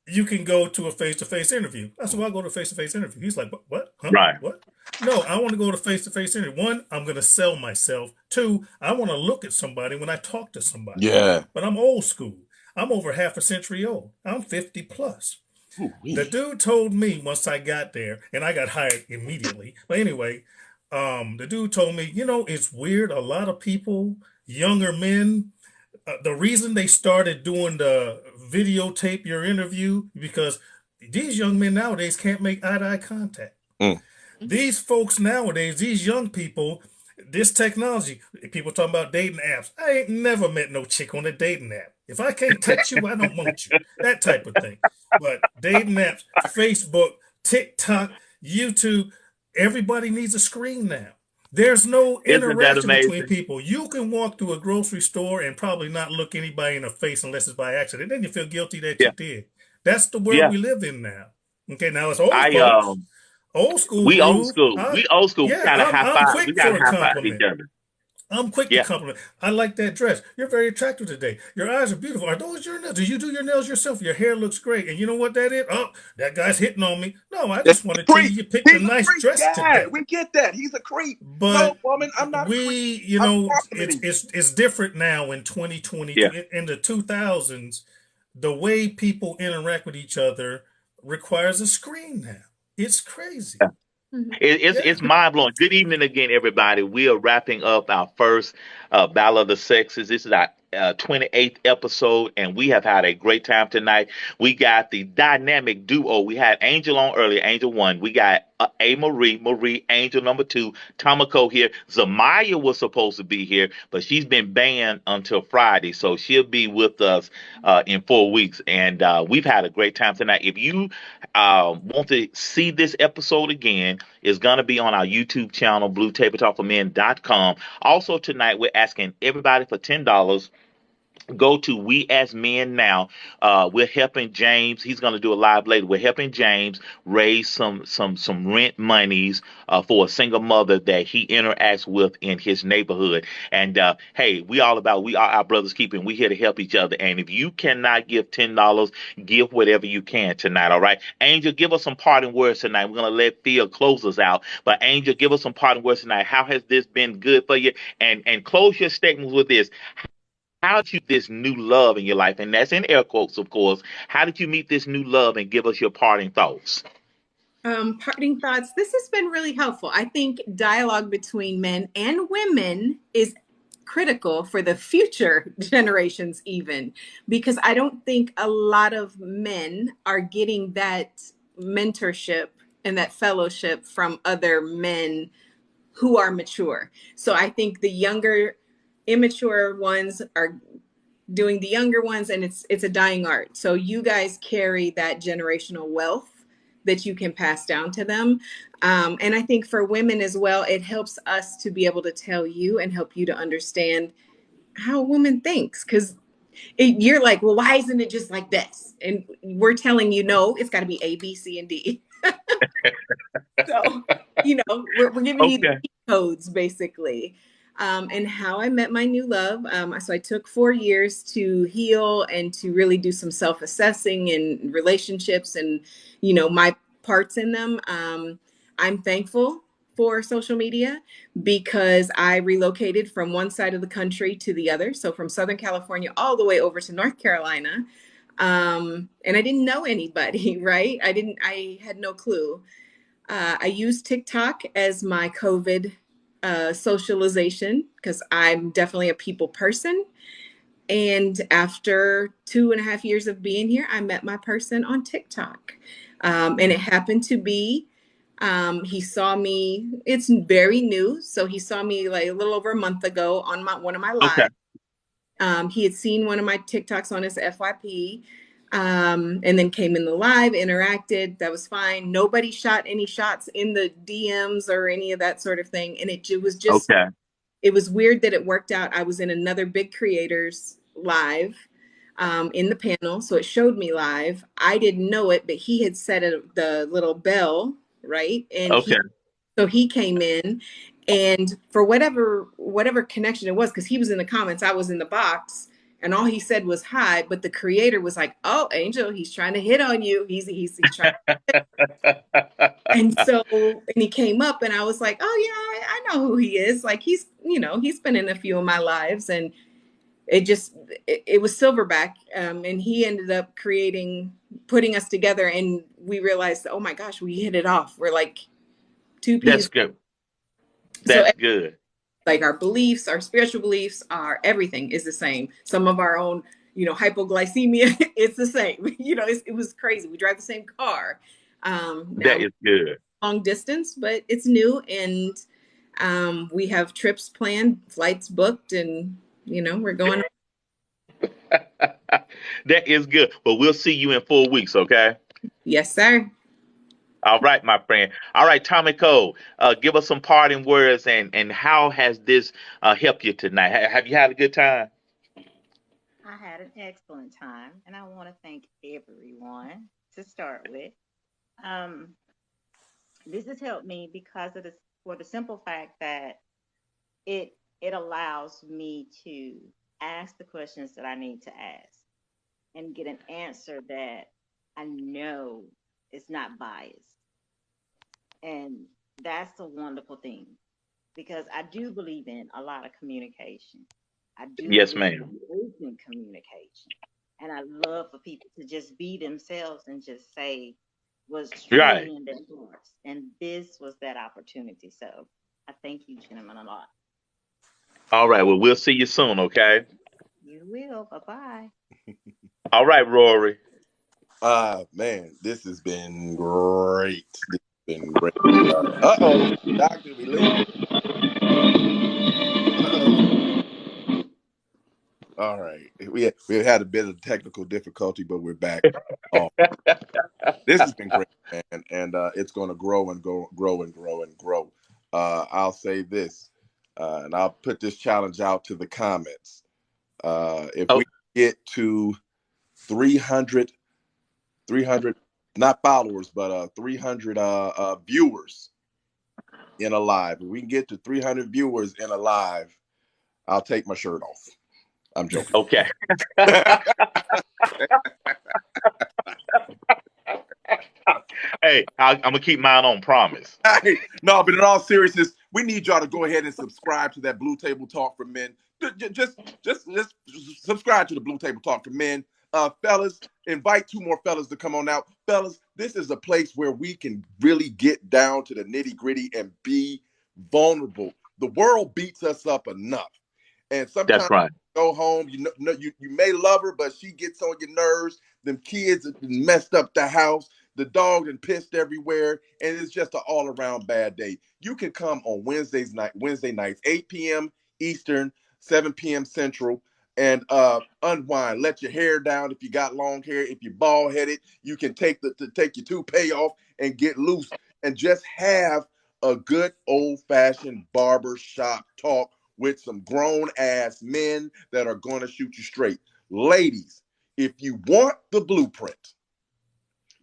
you can go to a face-to-face interview. I said, well, I'll go to a face-to-face interview. He's like, what? Huh? What? No, I want to go to face-to-face interview. One, I'm going to sell myself. Two, I want to look at somebody when I talk to somebody. Yeah. But I'm old school. I'm over half a century old. I'm 50 plus. The dude told me once I got there, and I got hired immediately. But anyway, the dude told me, it's weird. A lot of people, younger men, the reason they started doing the videotape your interview because these young men nowadays can't make eye-to-eye contact. These folks nowadays, these young people, this technology, people talking about dating apps. I ain't never met no chick on a dating app. If I can't touch you, I don't want you. That type of thing. But dating apps, Facebook, TikTok, YouTube, everybody needs a screen now. There's no interaction between people. You can walk through a grocery store and probably not look anybody in the face unless it's by accident. Then you feel guilty that you did. That's the world Yeah. we live in now. Okay, now it's I old school we old rule. school. We old school. We Yeah, gotta high I'm five. We quick gotta for a high five each compliment. other. I'm quick to Yeah. compliment. I like that dress. You're very attractive today. Your eyes are beautiful. Are those your nails? Do you do your nails yourself? Your hair looks great. And you know what that is? Oh, that guy's hitting on me. No, I That's just want a to tell you creep. you picked a He's a nice creep dress guy. today. We get that. He's a creep. No, But woman, I'm not a creep. we, I'm it's complimenting you. it's different now in 2020 Yeah. in the 2000s. The way people interact with each other requires a screen now. It's crazy. Mhm. It's Yeah. mind blowing. Good evening again, everybody. We are wrapping up our first Battle of the Sexes. This is our 28th episode, and we have had a great time tonight. We got the dynamic duo. We had Angel on earlier, Angel 1. We got A. Marie, Angel number 2, Tomiko here. Zamaya was supposed to be here, but she's been banned until Friday, so she'll be with us in 4 weeks. And we've had a great time tonight. If you want to see this episode again, it's going to be on our YouTube channel, BlueTableTalkForMen.com. Also, tonight, we're asking everybody for $10. Go to We As Men Now. We're helping James. He's going to do a live later. We're helping James raise some rent monies for a single mother that he interacts with in his neighborhood. And hey, we are our brothers keeping. We here to help each other. And if you cannot give $10, give whatever you can tonight. All right, Angel, give us some parting words tonight. We're going to let Phil close us out. But Angel, give us some parting words tonight. How has this been good for you? And close your statements with this. How did you this new love in your life? And that's in air quotes, of course. How did you meet this new love, and give us your parting thoughts? Parting thoughts. This has been really helpful. I think dialogue between men and women is critical for the future generations, even because I don't think a lot of men are getting that mentorship and that fellowship from other men who are mature. So I think the younger, immature ones are doing the younger ones, and it's a dying art. So you guys carry that generational wealth that you can pass down to them. And I think for women as well, it helps us to be able to tell you and help you to understand how a woman thinks. Because you're like, well, why isn't it just like this? And we're telling you, no, it's got to be A, B, C, and D. So, we're giving you Okay. the codes basically. And how I met my new love. So I took 4 years to heal and to really do some self-assessing and relationships and, my parts in them. I'm thankful for social media because I relocated from one side of the country to the other. So from Southern California all the way over to North Carolina. And I didn't know anybody, right? I had no clue. I used TikTok as my COVID socialization because I'm definitely a people person. And after 2.5 years of being here, I met my person on TikTok. And it happened to be, he saw me, it's very new. So he saw me like a little over a month ago on one of my Okay. lives. He had seen one of my TikToks on his FYP. And then came in the live, interacted. That was fine. Nobody shot any shots in the DMs or any of that sort of thing. And it was just, Okay. it was weird that it worked out. I was in another big creator's live in the panel. So it showed me live. I didn't know it, but he had set the little bell, right? And Okay. he came in, and for whatever connection it was, because he was in the comments, I was in the box. And all he said was hi, but the creator was like, "Oh, Angel, he's trying to hit on you. He's trying." And he came up, and I was like, "Oh yeah, I know who he is. Like he's been in a few of my lives." And it was Silverback, and he ended up putting us together, and we realized, oh my gosh, we hit it off. We're like two That's peas. good. So That's good. like our beliefs, our spiritual beliefs, our everything is the same. Some of our own, hypoglycemia, it's the same. It was crazy. We drive the same car. Now That is good. long distance, but it's new, and we have trips planned, flights booked, and we're going. That is good. But we'll see you in 4 weeks, okay? Yes, sir. All right, my friend. All right, Tomiko, give us some parting words, and how has this helped you tonight? Have you had a good time? I had an excellent time, and I want to thank everyone to start with. Um, this has helped me because of this, for the simple fact that it allows me to ask the questions that I need to ask and get an answer that I know is not biased. And that's a wonderful thing because I do believe in a lot of communication. I do Yes, believe ma'am. in open communication. And I love for people to just be themselves and just say what's Right. truly in their hearts. And this was that opportunity. So I thank you, gentlemen, a lot. All right. Well, we'll see you soon. Okay. You will. Bye bye. All right, Rory. Man, this has been great. This has been great. Uh-oh, Doctor, we leave. Uh-oh. All right. We had a bit of technical difficulty, but we're back. Oh, this has been great, man. And it's gonna grow and grow and grow and grow. I'll say this, and I'll put this challenge out to the comments. If Oh, we get to 300 not followers, but 300 viewers in a live. If we can get to 300 viewers in a live, I'll take my shirt off. I'm joking. okay. Hey, I'm gonna keep mine on promise. No, but in all seriousness, we need y'all to go ahead and subscribe to that Blue Table Talk for Men. Just subscribe to the Blue Table Talk for Men. Fellas, invite 2 more fellas to come on out. Fellas, this is a place where we can really get down to the nitty gritty and be vulnerable. The world beats us up enough. And That's sometimes right. you go home, you may love her, but she gets on your nerves. Them kids have messed up the house. The dog and pissed everywhere, and it's just an all-around bad day. You can come on Wednesday nights, 8 p.m. Eastern, 7 p.m. Central, and unwind. Let your hair down if you got long hair. If you're bald-headed, you can take your toupee off and get loose and just have a good old-fashioned barber shop talk with some grown-ass men that are going to shoot you straight. Ladies, if you want the blueprint,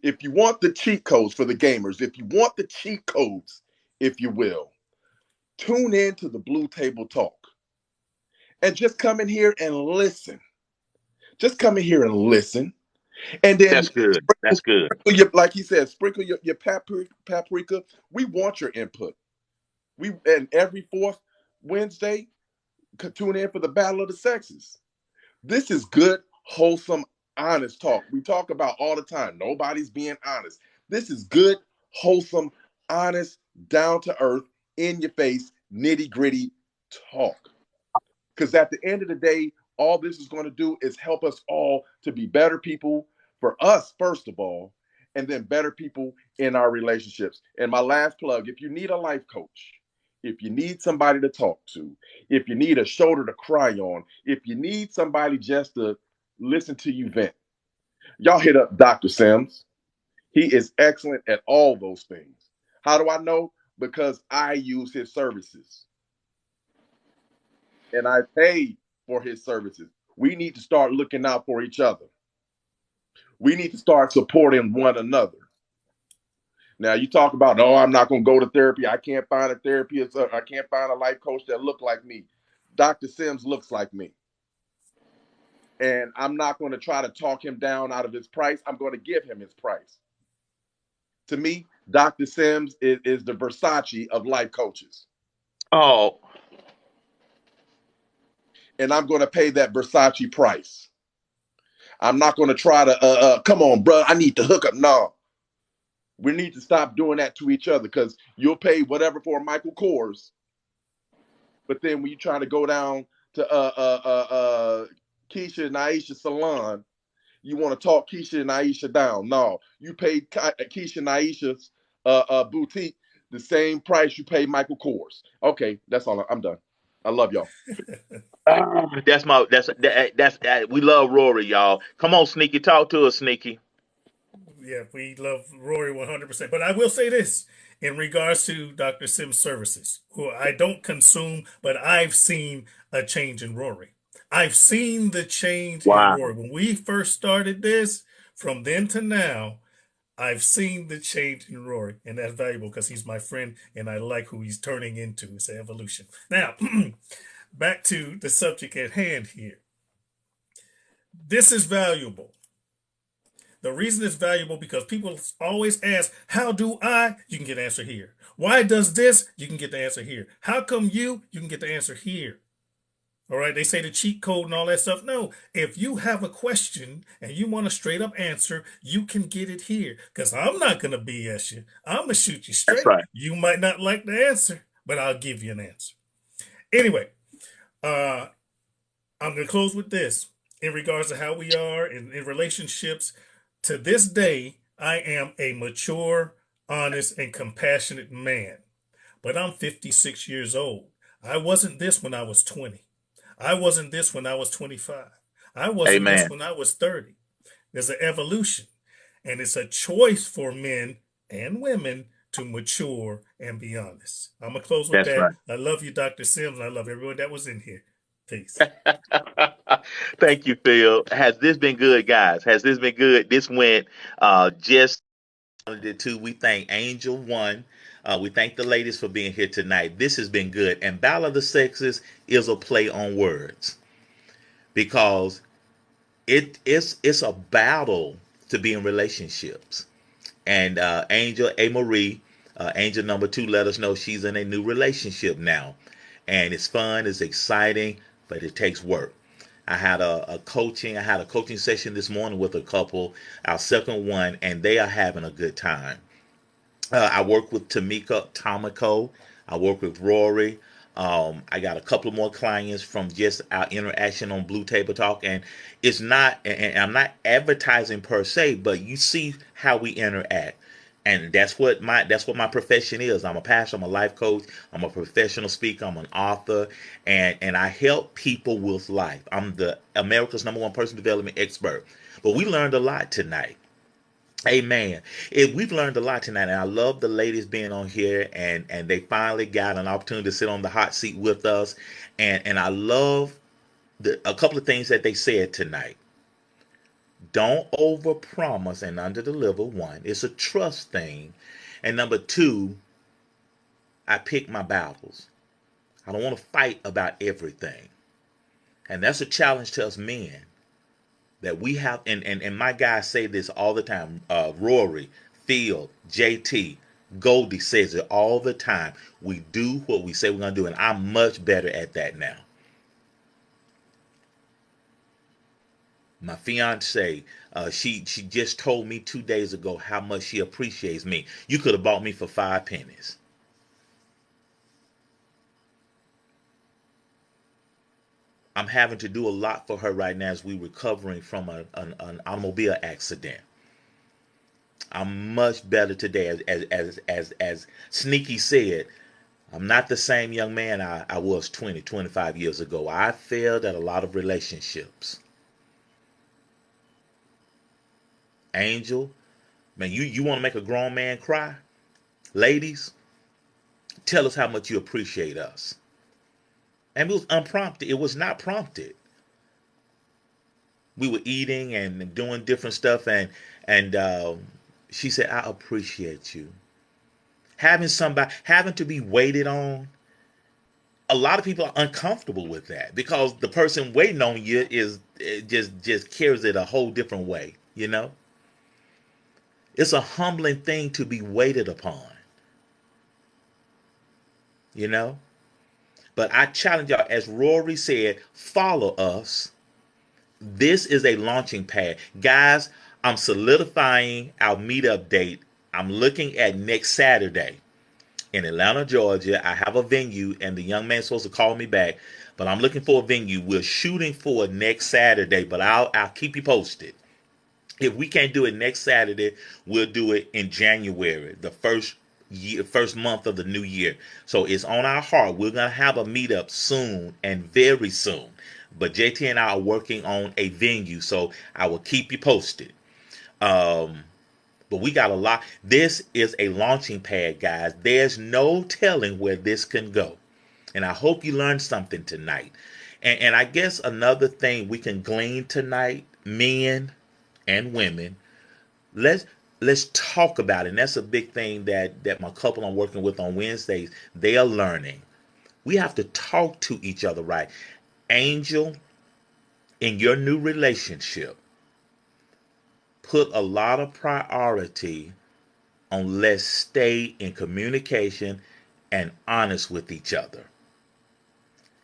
if you want the cheat codes for the gamers, if you want the cheat codes, if you will, tune in to the Blue Table Talk and just come in here and listen. Just come in here and listen. And then, That's good. That's good. like he said, sprinkle your paprika. We want your input. And every 4th Wednesday, tune in for the Battle of the Sexes. This is good, wholesome, honest talk. We talk about all the time. Nobody's being honest. This is good, wholesome, honest, down to earth, in your face, nitty gritty talk. Because at the end of the day, all this is going to do is help us all to be better people for us, first of all, and then better people in our relationships. And my last plug, if you need a life coach, if you need somebody to talk to, if you need a shoulder to cry on, if you need somebody just to listen to you vent, y'all hit up Dr. Sims. He is excellent at all those things. How do I know? Because I use his services and I pay for his services. We need to start looking out for each other. We need to start supporting one another. Now you talk about, oh, I'm not going to go to therapy. I can't find a therapist. I can't find a life coach that look like me. Dr. Sims looks like me. And I'm not going to try to talk him down out of his price. I'm going to give him his price. To me, Dr. Sims is the Versace of life coaches. Oh, And I'm going to pay that Versace price. I'm not going to try to, come on, bro, I need to hook up. No. We need to stop doing that to each other because you'll pay whatever for Michael Kors. But then when you try to go down to Keisha and Aisha salon, you want to talk Keisha and Aisha down. No, you paid Keisha and Aisha's boutique the same price you pay Michael Kors. Okay, that's all. I'm done. I love y'all. we love Rory, y'all. Come on, Sneaky, talk to us, Sneaky. Yeah, we love Rory 100%. But I will say this in regards to Dr. Sim's services, who I don't consume, but I've seen a change in Rory. I've seen the change in Wow. Rory. When we first started this, from then to now, I've seen the change in Rory, and that's valuable because he's my friend and I like who he's turning into. It's an evolution. Now, back to the subject at hand here. This is valuable. The reason it's valuable because people always ask, how do I? You can get the answer here. Why does this? You can get the answer here. How come you? You can get the answer here. All right, they say the cheat code and all that stuff. No, if you have a question and you want a straight up answer, you can get it here. Because I'm not going to BS you. I'm going to shoot you That's straight. right. You might not like the answer, but I'll give you an answer. Anyway, I'm going to close with this in regards to how we are in relationships. To this day, I am a mature, honest, and compassionate man. But I'm 56 years old. I wasn't this when I was 20. I wasn't this when I was 25. I wasn't this Amen. when I was 30. There's an evolution. And it's a choice for men and women to mature and be honest. I'm going to close with That's that. right. I love you, Dr. Sims. And I love everyone that was in here. Peace. Thank you, Phil. Has this been good, guys? Has this been good? This went just did too. We thank Angel One. We thank the ladies for being here tonight. This has been good. And Battle of the Sexes is a play on words because it's a battle to be in relationships. And Angel A. Marie, Angel number 2, let us know she's in a new relationship now. And it's fun, it's exciting, but it takes work. I had a coaching session this morning with a couple, our second one, and they are having a good time. I work with Tamika Tomico. I work with Rory. I got a couple of more clients from just our interaction on Blue Table Talk, and it's not, and I'm not advertising per se, but you see how we interact, and that's what my profession is. I'm a pastor. I'm a life coach. I'm a professional speaker. I'm an author, and I help people with life. I'm the America's #1 personal development expert. But we learned a lot tonight. Amen. We've learned a lot tonight, and I love the ladies being on here, and they finally got an opportunity to sit on the hot seat with us, and I love a couple of things that they said tonight. Don't overpromise and underdeliver. One, it's a trust thing, and number two, I pick my battles. I don't want to fight about everything, and that's a challenge to us men. That we have, and my guys say this all the time. Rory, Phil, JT, Goldie says it all the time. We do what we say we're gonna do, and I'm much better at that now. My fiance, she just told me 2 days ago how much she appreciates me. You could have bought me for 5 pennies. I'm having to do a lot for her right now as we're recovering from an automobile accident. I'm much better today. As Sneaky said, I'm not the same young man I was 20, 25 years ago. I failed at a lot of relationships. Angel, man, you want to make a grown man cry? Ladies, tell us how much you appreciate us. And it was unprompted. It was not prompted. We were eating and doing different stuff, and she said, "I appreciate you." Having to be waited on. A lot of people are uncomfortable with that because the person waiting on you is just carries it a whole different way. It's a humbling thing to be waited upon. You know. But I challenge y'all, as Rory said, follow us. This is a launching pad. Guys, I'm solidifying our meetup date. I'm looking at next Saturday in Atlanta, Georgia. I have a venue, and the young man's supposed to call me back. But I'm looking for a venue. We're shooting for next Saturday, but I'll keep you posted. If we can't do it next Saturday, we'll do it in January, the first month of the new year. So it's on our heart. We're going to have a meetup soon and very soon. But JT and I are working on a venue, so I will keep you posted. But we got a lot. This is a launching pad, guys. There's no telling where this can go. And I hope you learned something tonight. And I guess another thing we can glean tonight, men and women, let's let's talk about it. And that's a big thing that my couple I'm working with on Wednesdays, they are learning. We have to talk to each other right. Angel, in your new relationship, put a lot of priority on let's stay in communication and honest with each other.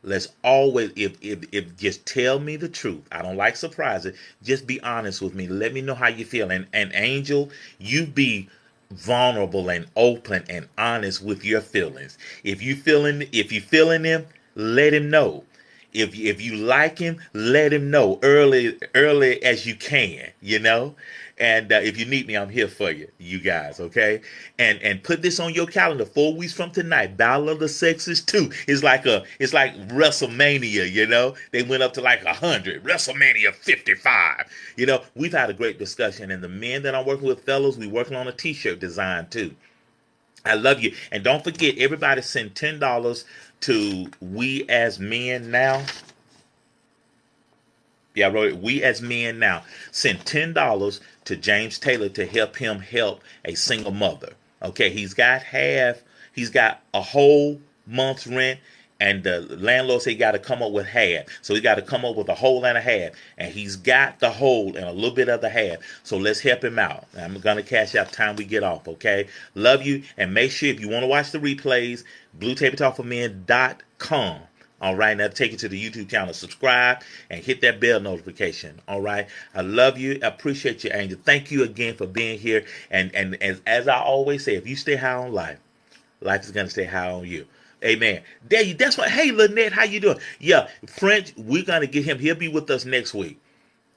Let's always, if just tell me the truth. I don't like surprises. Just be honest with me. Let me know how you feel. And Angel, you be vulnerable and open and honest with your feelings. If you feeling them, let him know. If you like him, let him know early as you can, you know. And if you need me, I'm here for you, you guys. Okay, and put this on your calendar. 4 weeks from tonight, Battle of the Sexes 2. It's like WrestleMania. You know, they went up to like 100. WrestleMania 55. You know, we've had a great discussion, and the men that I'm working with, fellas, we working on a T-shirt design too. I love you. And don't forget, everybody send $10 to We As Men Now. Yeah, I wrote it. We As Men Now. Send $10 to James Taylor to help him help a single mother. Okay, he's got a whole month's rent, and the landlord said he got to come up with half. So he got to come up with a whole and a half. And he's got the whole and a little bit of the half. So let's help him out. I'm going to cash out time we get off, okay? Love you. And make sure if you want to watch the replays, BlueTableTalkForMen.com. All right, now take you to the YouTube channel. Subscribe and hit that bell notification. All right, I love you. I appreciate you, Angel. Thank you again for being here. And as I always say, if you stay high on life, life is gonna stay high on you. Amen. There you. That's what. Hey, Lynette, how you doing? Yeah, French. We're gonna get him. He'll be with us next week.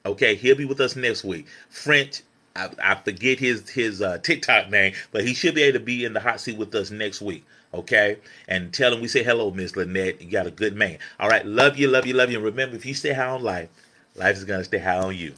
Okay, he'll be with us next week. French, I forget his TikTok name, but he should be able to be in the hot seat with us next week. Okay, and tell him we say hello, Miss Lynette. You got a good man. All right, love you, love you, love you. And remember, if you stay high on life, life is gonna stay high on you.